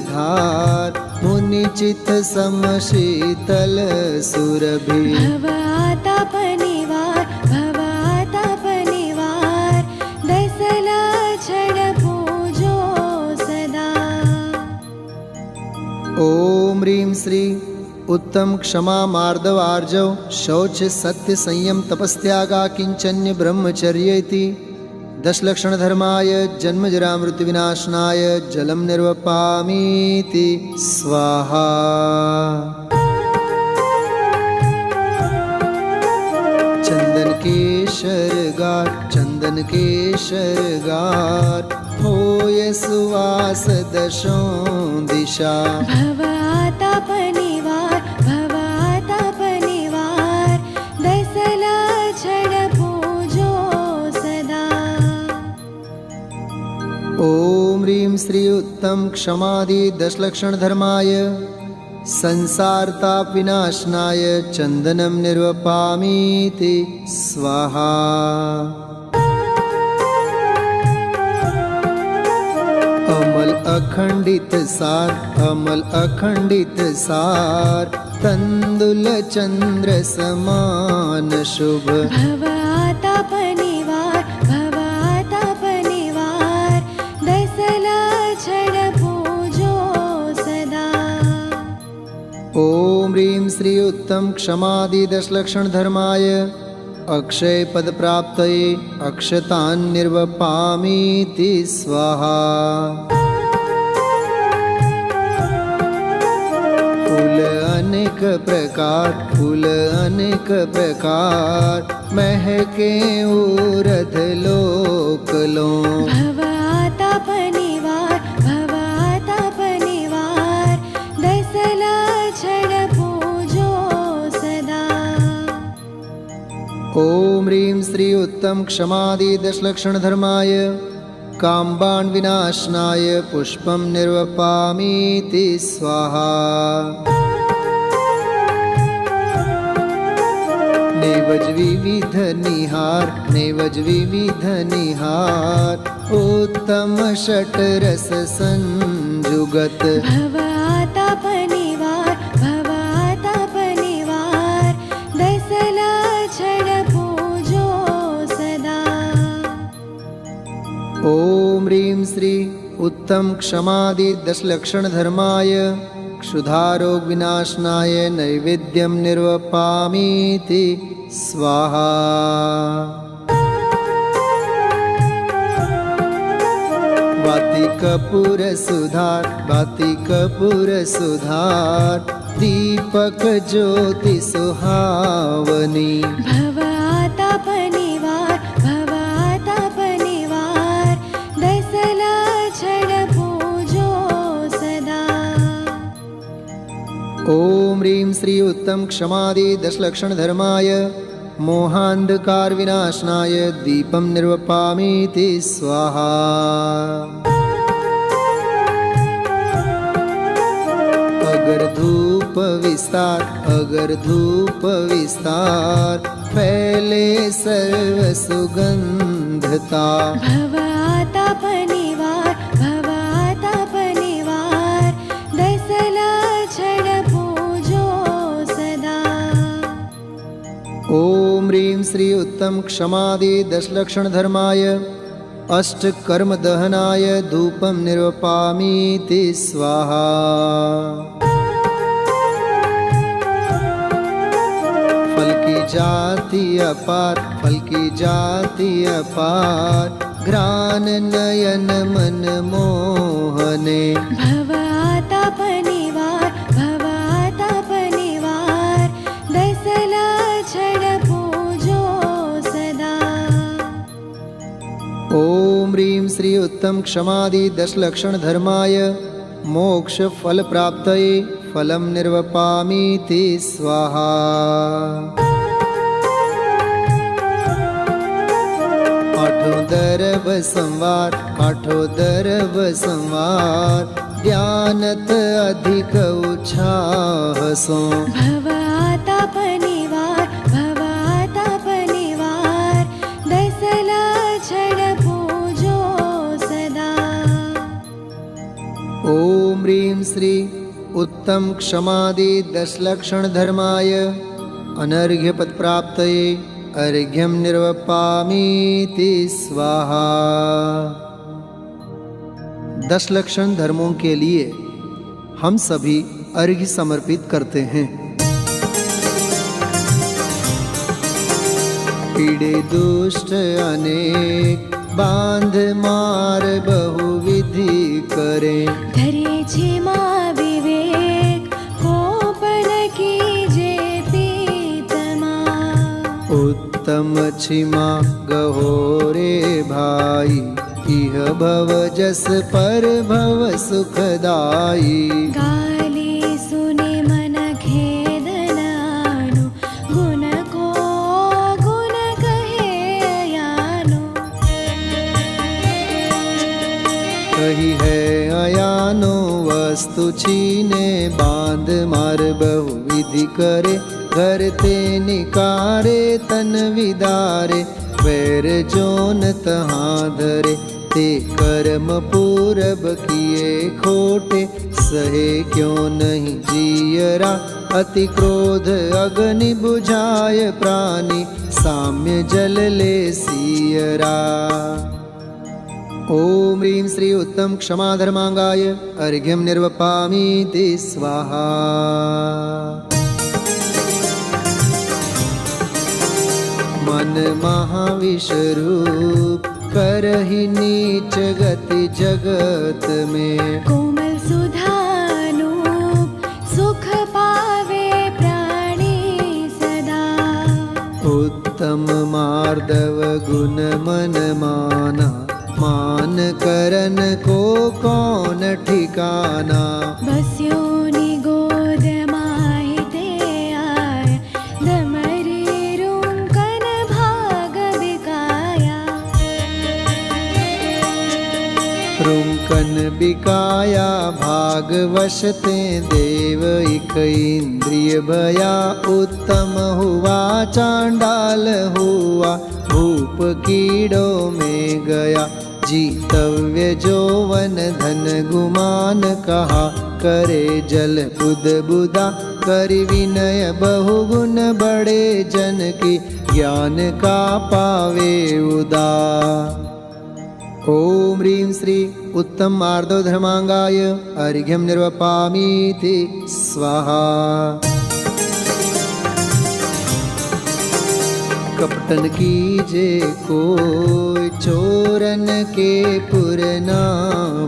धार मुनि चित्त समशीतल सुरभि। भवाताप निवार 10 लक्षण पूजो सदा। ओम ह्रीं श्री उत्तम क्षमा मार्दव आर्जव शौच सत्य संयम तपस्त्यागा किंचन्य ब्रह्मचर्य इति 10 लक्षण धर्माय जन्म जरा मृत्यु विनाशनाय जलम निर्वपामीति स्वाहा। चंदन केशर गार होय सुवास 10 दिशा। भवाताप निवार 10 लक्षण पूजो सदा। ओम ह्रीं श्री उत्तम क्षमादि 10 लक्षण धर्माय संसार ताप विनाशनाय चंदनम निर्वपामीति स्वाहा। अमल अखंडित सार तंदुल चंद्र समान शुभ। भवाताप निवार श्री उत्तम क्षमादि दशलक्षण धर्माय अक्षय पद प्राप्तये अक्षतान् निर्वपामीति स्वाहा। फूल अनेक प्रकार महके उरध लोक लो। भवाताप निवार दसला छड़ पूजो सदा। ओम ह्रीं श्री उत्तम क्षमादि दशलक्षण धर्माय काम्बान् विनाशनाय पुष्पं निर्वपामीति स्वाहा। नेवज विविध निहार उत्तम षट्रस संजुगत। भवाताप निवार दसला छड़ पूजो सदा। ओम ह्रीं श्री उत्तम क्षमादि दशलक्षण धर्माय क्षुधारोग विनाशनाय नैवेद्यं निर्वपामीति स्वाहा। वातिकपूर सुधार दीपक ज्योति सुहावनी। भवाताप निवार दसला छड़ पूजो सदा। ओम ह्रीं श्री उत्तम क्षमादि दशलक्षण धर्माय मोहांधकार विनाशनाय दीपं निर्वपामीति स्वाहा। अगर धूप विस्तार फैले सर्व सुगंधता। भवाताप निवार दसला छड़ पूजो सदा। ओम ह्रीं श्री उत्तम क्षमादि दशलक्षण धर्माय अष्ट कर्म दहनाय धूपं निर्वपामीति स्वाहा। फल की जाति अपार घ्राण नयन मन मोहने। भवाताप निवार दसला छड़ पूजो सदा। ओम ह्रीं श्री उत्तम क्षमादि दशलक्षण धर्माय मोक्ष फल प्राप्तये फलं निर्वपामीति स्वाहा। आठों दरव संवार ध्यानत अधिक उत्साह सो। भवाताप निवार दसला छड़ पूजो सदा। ओम ह्रीं श्री उत्तम क्षमादि दशलक्षण धर्माय अनर्घ्य पद प्राप्तये अर्घ्यं निर्वपामीति स्वाहा। दशलक्षण धर्मों के लिए हम सभी अर्घ्य समर्पित करते हैं। पीड़े दुष्ट अनेक बांध मार बहुविधि करे। धरे क्षमा विवेक कोपन कीजे पीतमा। उत्तम क्षमा गहोरे भाई इह भव जस पर भव सुखदाई। गाली सुने मन खेदनानु गुण को गुण कहे अयानो। कही है अयानो वस्तु छीने बांध मार बहुविधि करे। घर ते निकारे तन विदारे वैर जोन तहाँ धरे। ते कर्म पूरब किए खोटे सहे क्यों नहीं जियरा। अति क्रोध अग्नि बुझाय प्राणी साम्य जल ले सियरा। ओम ह्रीं श्री उत्तम क्षमा धर्मांगाय अर्घ्यं निर्वपामीति स्वाहा। मन महाविषरूप करहि नीच गति जगत में। कोमल सुधानूप सुख पावे प्राणी सदा। उत्तम मार्दव गुण मन माना, मान करन को कौन ठिकाना। बस्यो निगोद माहिते आय, दमरी रुंकन भाग बिकाया। रुंकन बिकाया भाग वशते देव, इक इंद्रिय भया उत्तम हुआ चांडाल हुआ। भूप कीड़ों में गया जीतव्य जोवन, धन गुमान कहा करे जल बुद बुदा। करि विनय बहुगुण बड़े जन की, ज्ञान का पावे उदा। ओम ह्रीं श्री उत्तम मार्दव धर्मांगाय अर्घ्यं निर्वपामीति स्वाहा। कपटन कीजे कोई, चोरन के पुर ना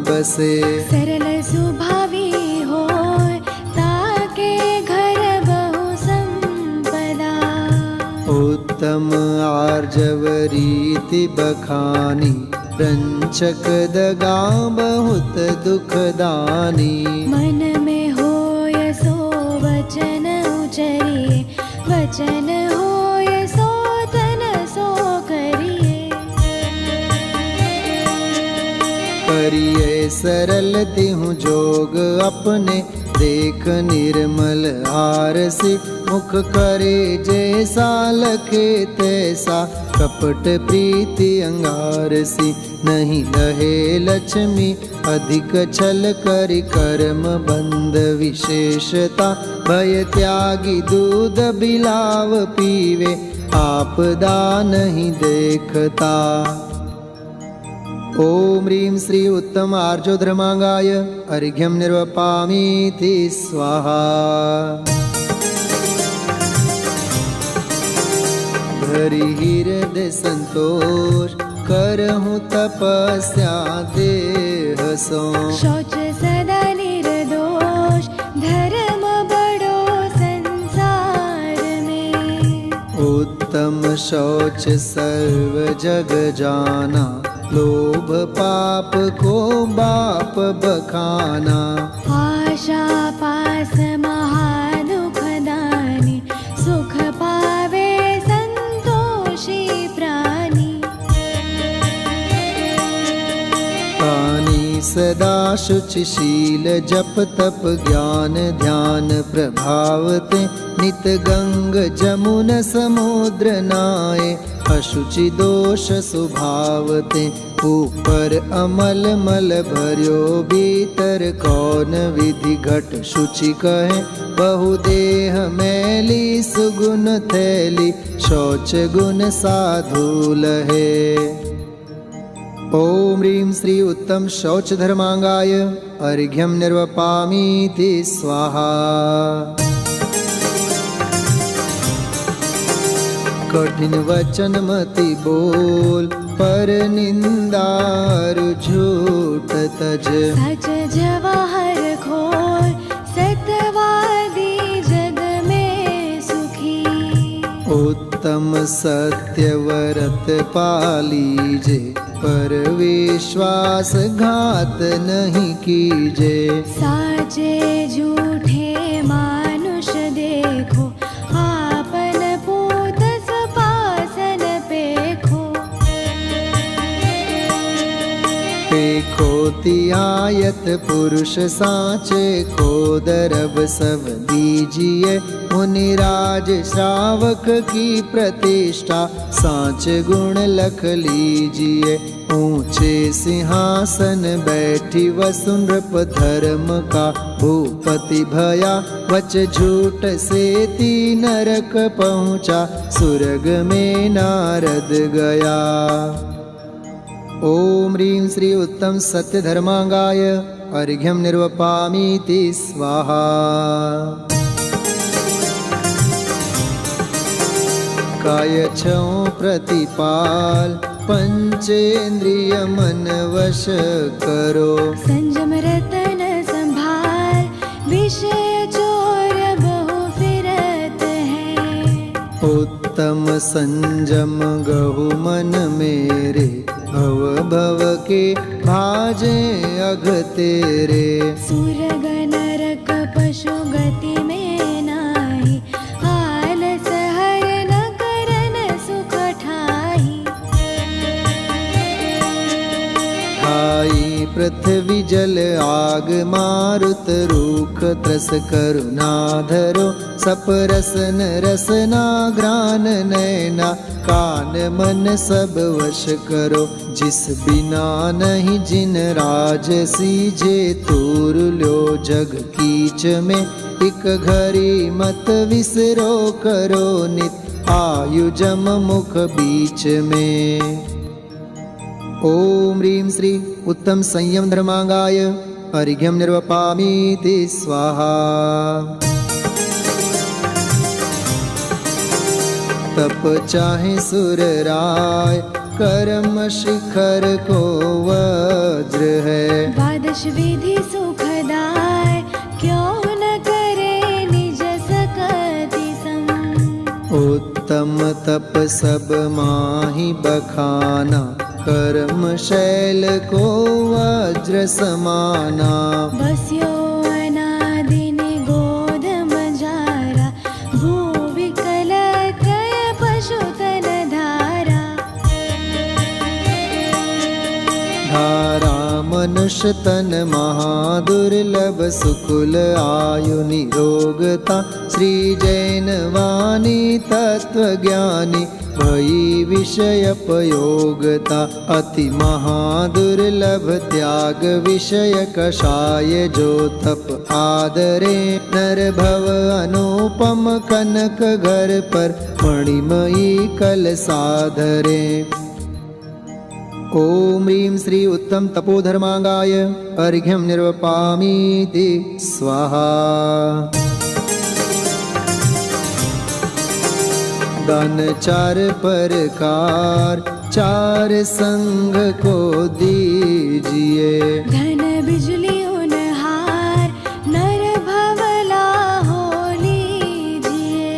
बसे। सरल सुभावी होय, ताके घर बहु संपदा। उत्तम आर्जव रीति बखानी, रंचक दगा बहुत दुखदानी। मन में होय सो वचन उचरिए, वचन होय सो तन सो करिए। करिए सरल तिहु जोग अपने, देख निर्मल आरसी। मुख करे जैसा लखे तैसा, कपट प्रीति अंगारसी। नहीं लहे लक्ष्मी अधिक छल करि, कर्म बंध विशेषता। भय त्यागी दूध बिलाव पीवे, आपदा नहीं देखता। ओम ह्रीं श्री उत्तम आर्जो धर्मांगाय अर्घ्यं निर्वपामीति स्वाहा। धरि हृदय संतोष, करहूँ तपस्या देह सो। शौच सदा निर्दोष, धर्म बड़ो संसार में। उत्तम शौच सर्व जग जाना, लोभ पाप को बाप बखाना। आशा पास महादुखदानी, सुख पावे संतोषी प्राणी। पानी सदा शुचिशील, जप तप ज्ञान ध्यान प्रभावते। नित गंग जमुन समुद्र नाये, अशुचि दोष सुभावते। ऊपर अमल मल भर्यो भीतर, कौन विधि घट शुचि कहे। बहुदेह मैली सुगुण थैली, शौच गुण साधु लहे। ओम ह्रीं श्री उत्तम शौच धर्मांगाय अर्घ्यं निर्वपामीति स्वाहा। कठिन वचन मति बोल, पर निंदार झूठ तज। सच जवाहर खोल, सत्यवादी जग में सुखी। उत्तम सत्य व्रत पालीजे, पर विश्वास घात नहीं कीजे। साचे झूठे मानुष देखो, आपन पूत सपासन पेखो। पेखो तियायत पुरुष साचे, को दरब सब दीजिए। मुनिराज श्रावक की प्रतिष्ठा, साच गुण लख लीजिए। ऊंचे सिंहासन बैठी वसुनृप, धर्म का भूपति भया। वच झूठ से ती नरक पहुँचा, सुरग में नारद गया। ओम ह्रीं श्री उत्तम सत्य धर्मांगाय अर्घ्यं निर्वपामीति स्वाहा। काय छौ प्रतिपाल पंचेन्द्रिय मन वश करो संजम रतन संभाल विषय चोर बहु फिरत है उत्तम संजम गहु मन मेरे भव भव के भाजे अघ तेरे सुरग नरक पशु गति में नाही आलस हर न करन सुख ठाई आई पृथ्वी जल आग मारुत रूख त्रस करुणा धरो सप रसन रसना ग्रान नैना कान मन सब वश करो जिस बिना नहीं जिन राज सीजे तूर लो जग कीच में एक घड़ी मत विसरो करो नित आयु जम मुख बीच में। ओम ह्रीं श्री उत्तम संयम धर्मांगाय अर्घ्यम निर्वपामीति स्वाहा। तप चाहे सुर राय कर्म शिखर को वज्र है द्वादश विधि सुखदाय क्यों न करे निज सकति सम उत्तम तप सब माही बखाना कर्म शैल को वज्र समाना बस्यो अनादि निगोध मजारा भू विकल त्रय पशुतन धारा धारा मनुष्य तन महादुर्लभ सुकुल आयु निरोगता श्री जैन वाणी तत्व ज्ञानी भई विषय पयोगता अति महादुर्लभ त्याग विषय कषाय जो तप आदरे नर भव अनुपम कनक घर पर मणिमयी कल साधरे। ओम ह्रीं श्री उत्तम तपोधर्मांगाय अर्घ्यम निर्वपामीति स्वाहा। दान चार प्रकार चार संग को दीजिए धन बिजली उनहार नर भवला हो लीजिए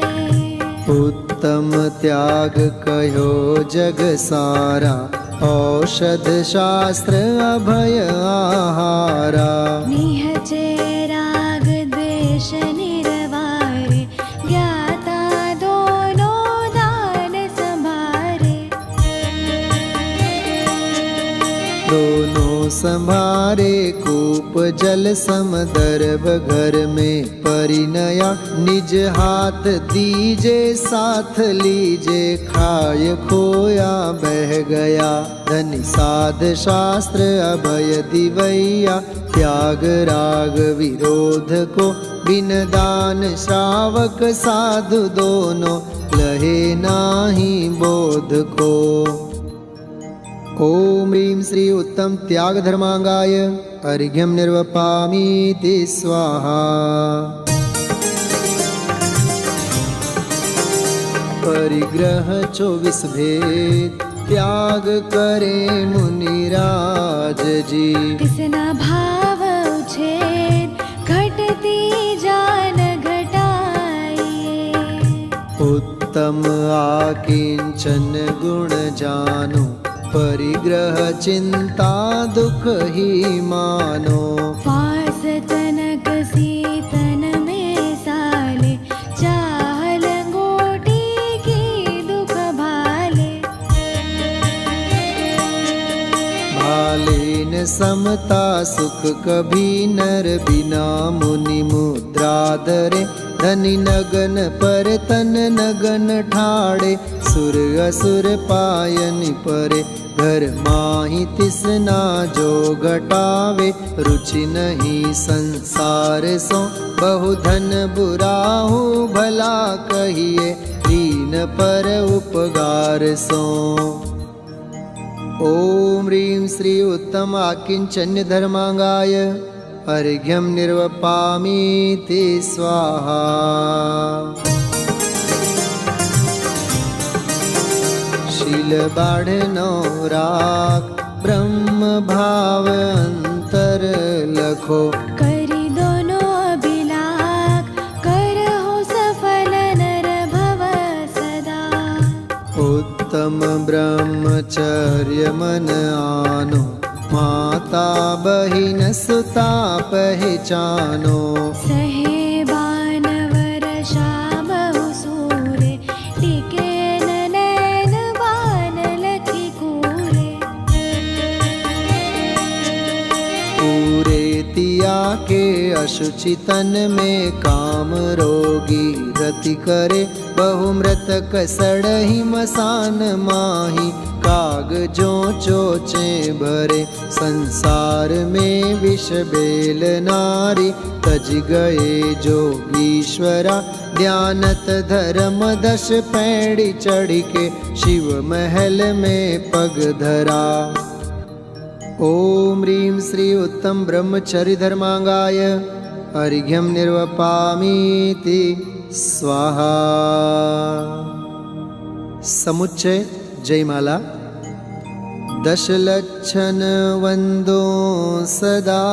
उत्तम त्याग कहो जग सारा औषध शास्त्र अभय आहारा निहचे राग द्वेष निरवारे ज्ञाता दोनों दान संभारे दोनों संभारे कूप जल समदर्भ घर में परिणया निज हाथ दीजे साथ लीजे खाय खोया बह गया धनि साध शास्त्र अभय दिवैया त्याग राग विरोध को बिन दान श्रावक साधु दोनों लहे नाही बोध को। ओम ह्रीं श्री उत्तम त्याग धर्मांगाय अर्घ्यम निर्वपामीति स्वाहा। परिग्रह 24 भेद त्याग करे मुनिराज जी तिसना भाव उछेद घटती जान घटाइए उत्तम आकिंचन गुण जानो परिग्रह चिंता दुख ही मानो फास तनक सीतन में साले चाह लंगोटी की दुख भाले भालेन समता सुख कभी नर बिना मुनि मुद्रा धरे धनि नगन पर तन नगन ठाड़े सुर असुर पायनि परे घर माही तिसना जो घटावे रुचि नहीं संसार सो बहु धन बुराहु भला कहिए दीन पर उपगार सो। ओम ह्रीं श्री उत्तम आकिंचन्य धर्मांगाय अर्घ्यम निर्वपामीति स्वाहा। દિલ બાઢનો રાખ બ્રહ્મ ભાવ અંતર લખો करि दोनो अभिलाख करहो सफल नर भव सदा उत्तम ब्रह्मचर्य मन आनो माता बहिन सुता पहचानो सहे बानवर शाबहु सूरे टिके नैन बान लखी कूरे पूरे तिया के अशुचि तन में काम रोगी रति करे बहु मृतक सड़ही मसान माही कागजों चोचे भरे संसार में विष बेल नारी तज गए जोगीश्वरा ध्यानत धर्म दश पैड़ी चढ़ के शिव महल में पग धरा ओम ह्रीं श्री उत्तम ब्रह्मचर्य धर्मांगाय अर्घ्यं निर्वपामीति स्वाहा। समुच्चय जयमाला दशलक्षण वंदो सदा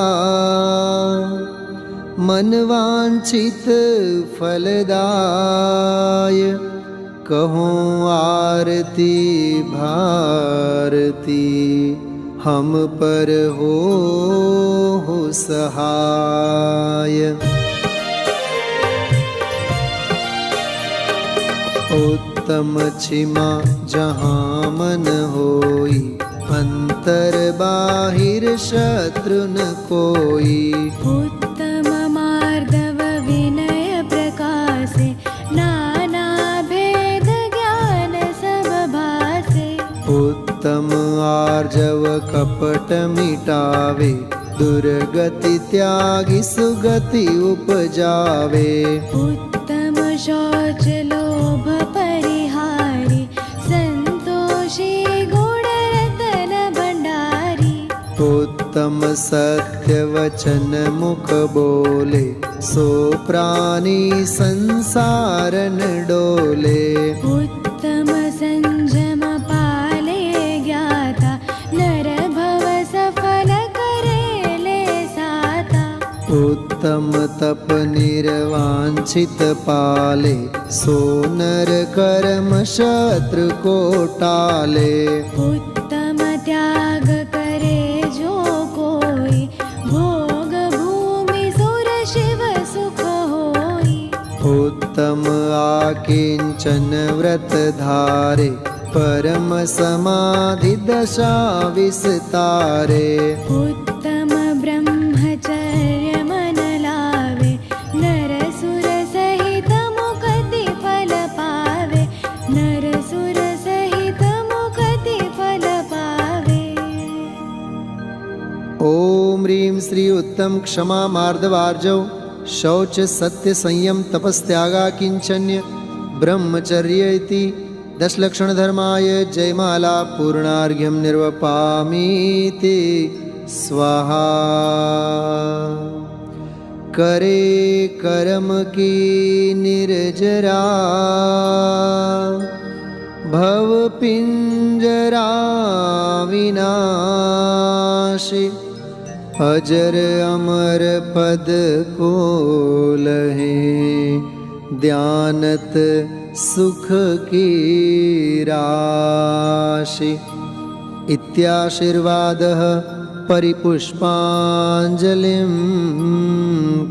मनवांछित फलदाय कहो आरती भारती हम पर हो सहाय। उत्तम छिमा जहाँ मन होई अंतर बाहिर शत्रु न कोई उत्तम मार्दव विनय प्रकाशे नाना भेद ज्ञान सब भासे उत्तम आर्जव कपट मिटावे दुर्गति त्यागी सुगति उपजावे उत्तम शौच लोभ परिहारी संतोषी गुण रतन भंडारी उत्तम सत्य वचन मुख बोले सो प्राणी संसार न डोले उत्तम संयम पाले ज्ञाता नर भव सफल करे ले साता उत्तम तप निर्वांछित पाले सो नर कर्म शत्रु को टाले उत्तम त्याग करे जो कोई भोग भूमि सुर शिव सुख होई उत्तम आकिंचन व्रत धारे परम समाधि दशा विस्तारे उत्तम ब्रह्मचर्य मन लावे नर सुर सहित मुक्ति फल पावे नर सुर सहित मुक्ति फल पावे। ओम ह्रीं श्री उत्तम क्षमा मार्दवार्जव शौच सत्य संयम तपस्त्यागा किंचन्य ब्रह्मचर्य इति दशलक्षण धर्माय जयमाला पूर्णार्घ्यं निर्वपामीति स्वाहा। करे कर्म की निर्जरा भव पिंजरा विनाशी अजर अमर पद को लहे ध्यानत सुख की राशि इत्याशीर्वादः परिपुष्पाञ्जलिं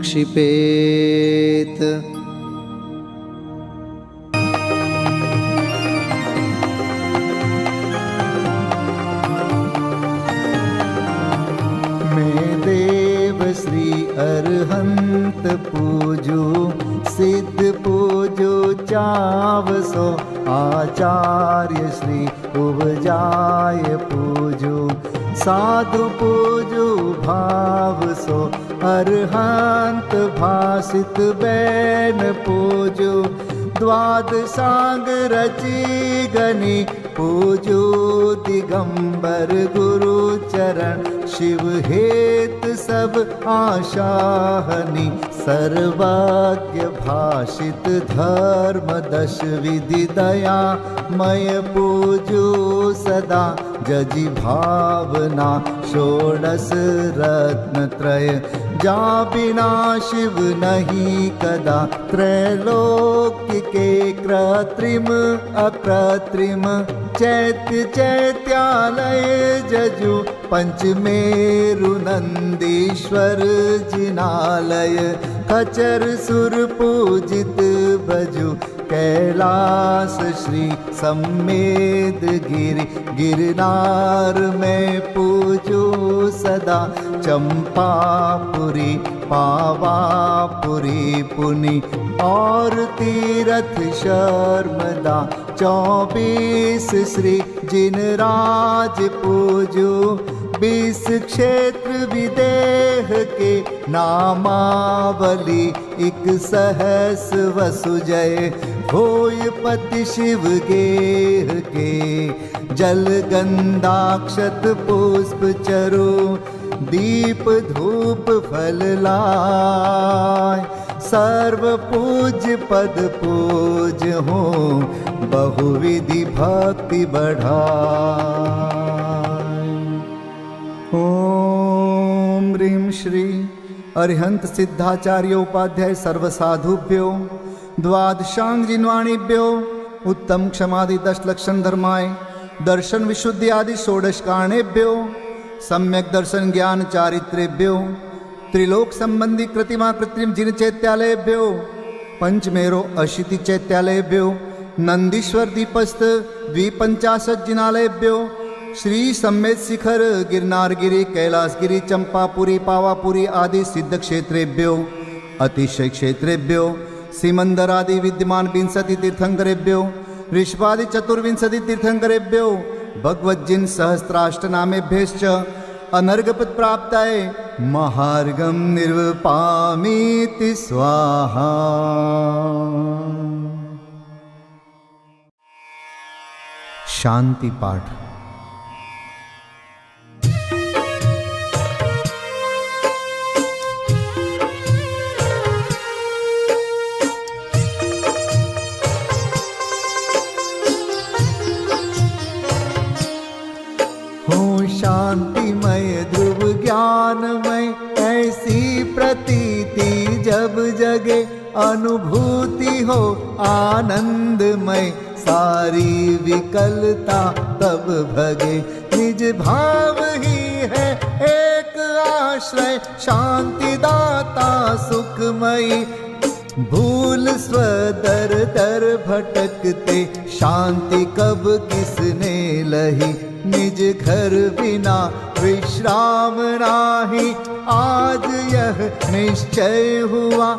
क्षिपेत्। श्री अरहंत पूजो सिद्ध पूजो चावसो आचार्य श्री उपजाय पूजो साधु पूजो भाव सो अरहंत भासित बैन पूजो द्वादशांग रची गनी पूजो दिगंबर गुरु चरण, शिव हेत सब आशाहनि, सर्वज्ञ भाषित धर्म दश विधि दया, मय पूजो सदा जजि भावना, षोडश रत्न त्रय जा बिना शिव नहीं कदा, त्रैलोक्य के कृत्रिम अकृत्रिम, चैत्य चैत्यालय जजु, पंचमेरु नंदीश्वर जिनालय, खचर सुर पूजित भजु, कैलास श्री सम्मेद गिरि, गिरनार में पूजो सदा, चंपापुरी पावापुरी पुनि, और तीरथ शर्मदा, 24 श्री जिनराज पूजो, 20 क्षेत्र विदेह के नामावली, 1 सहस वसुजय, होय पति शिव गेह के, जल गंधाक्षत पुष्प चरो, दीप धूप फल लाय, सर्व पूज्य पद पूज हो, बहुविधि भक्ति बढ़ाय। ओम ह्रीं श्री अरिहंत सिद्धाचार्योपाध्याय सर्वसाधुभ्यो, द्वादशांग जिन्वाणीभ्यो, उत्तम क्षमादि 10 लक्षण धर्माय, दर्शन विशुद्धि आदि 16 कारणेभ्यो, सम्यक दर्शन ज्ञान चारित्रेभ्यो, त्रिलोक संबंधी कृतिमा कृत्रिम जिन चैत्यालयभ्यो, पंचमेरो अशीति चैत्यालयभ्यो, नंदीश्वर दीपस्थ 250 जिनालयभ्यो, श्री सम्मेद शिखर गिरनारगिरी कैलासगिरी चंपापुरी पावापुरी आदि सिद्ध क्षेत्रेभ्यो, अतिशय क्षेत्रेभ्यो, सीमंदर आदि विद्यमान 20 तीर्थंकरेभ्यो, ऋषभादि 24 तीर्थंकरेभ्यो, भगवज्जिन सहस्राष्टनामेभ्यश्च अनर्घपद प्राप्ताय महार्गम निर्वपामीति स्वाहा। शांति पाठ। शांतिमय ध्रुव ज्ञानमय ऐसी प्रतीति जब जगे, अनुभूति हो आनंदमय सारी विकलता तब भगे, निज भाव ही है एक आश्रय शांति दाता सुखमयी, भूल स्वदर दर भटकते शांति कब किसने लही, निज घर बिना विश्राम नाही, आज यह निश्चय हुआ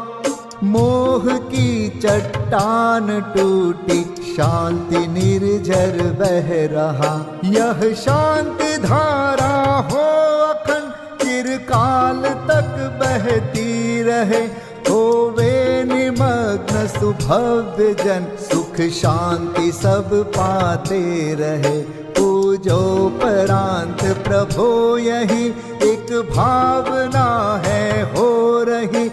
मोह की चट्टान टूटी, शांति निर्झर बह रहा, यह शांति धारा हो अखंड चिरकाल तक बहती रहे, होवे निमग्न सुभव्य जन सुख शांति सब पाते रहे, पूजोपरांत प्रभो यही एक भावना है हो रही,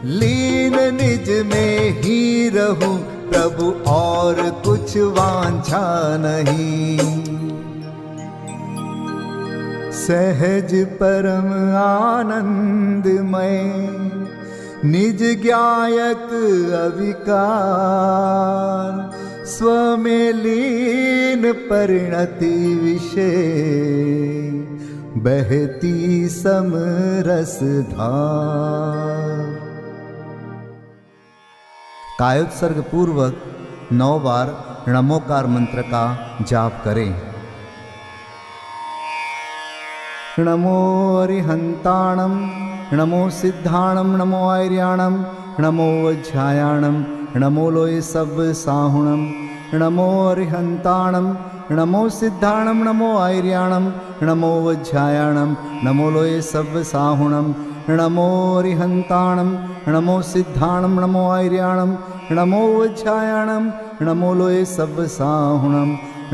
लीन निज में ही रहूं प्रभु और कुछ वांछा नहीं, सहज परम आनंदमय निज ज्ञायक अविकार, स्वमें लीन परिणति विषय बहती समरस धार। कायोत्सर्ग पूर्वक 9 बार नमोकार मंत्र का जाप करें। नमो अरिहंताणं, नमो सिद्धाणं, नमो आर्याणं, नमो वज्रायाणं, नमो लोय सब साहुणं, नमो अरिहंताणं, नमो सिद्धाणं, नमो आर्याणं, नमो वज्रायाणं, नमो लोय सब साहुणं, नमो अरिहंताणं, नमो सिद्धाणं, नमो आर्याणं, नमो वज्रायणं नमो लोये सव्वसाहुणं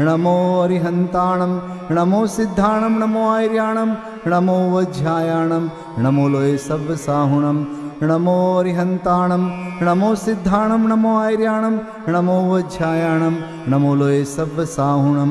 नमो अरिहन्ताणं नमो सिद्धाणं नमो आर्याणं नमो वज्रायणं नमो लोये सव्वसाहुणं नमो अरिहन्ताणं नमो सिद्धाणं नमो आर्याणं नमो वज्रायणं नमो लोये सव्वसाहुणं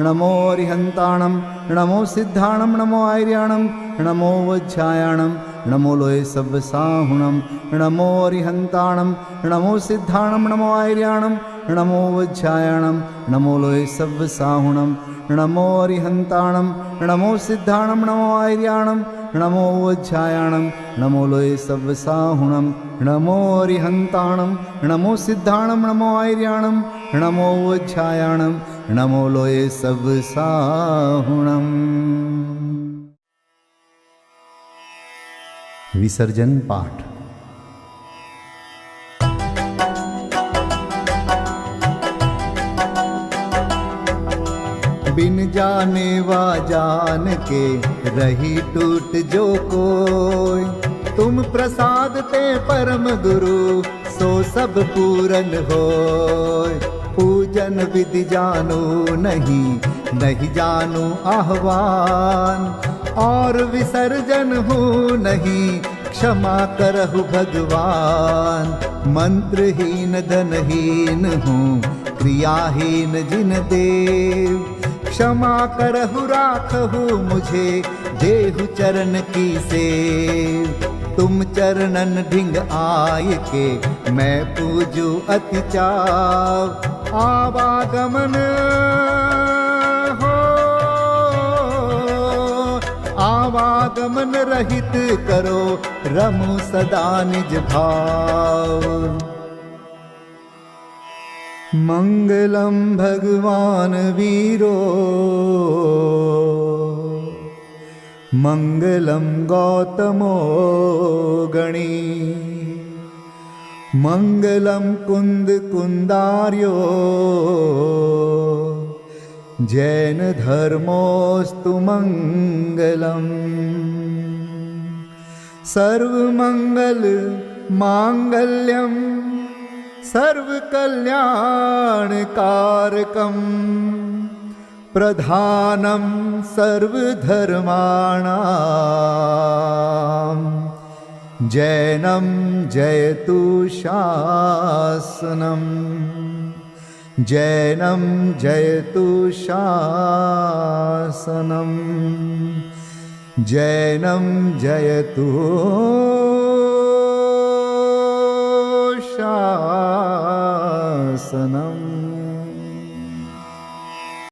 नमो अरिहन्ताणं नमो सिद्धाणं नमो आर्याणं नमो वज्रायणं नमो लोये सव्वसाहुणं नमो अरिहन्ताणं नमो सिद्धाणं नमो आर्याणं नमो वज्रायणं नमो लोये सव्वसाहुणं नमो अरिहन्ताणं नमो सिद्धाणं नमो आर्याणं नमो वज्रायणं नमो लोये सव्वसाहुणं नमो अरिहन्ताणं नमो सिद्धाणं नमो आर्याणं नमो वज्रायणं नमो लोये सव्वसाहुणम्। विसर्जन पाठ। बिन जाने वा जान के रही टूट जो कोई, तुम प्रसाद ते परम गुरु सो सब पूरन होय। पूजन विधि जानो नहीं, नहीं जानो आह्वान, और विसर्जन हूँ नहीं, क्षमा करहु भगवान। मंत्रहीन धनहीन हूँ, क्रियाहीन जिन देव, क्षमा करहु राखहु मुझे, देहु चरण की सेव। तुम चरणन ढिंग आय के, मैं पूजू अति चाव। आवागमन हो, आवागमन रहित करो, रमु सदा निज भाव। मंगलम भगवान वीरो, मंगलम गौतमो गणी, मंगलम कुंद कुंदार्यो, जैन धर्मोस्तु मंगलम। सर्वमंगल मांगल्यम सर्वकल्याणकारकं, प्रधानं सर्वधर्माणां, जैनं जयतु शासनं, जैनं जयतु शासनं, जैनं जयतु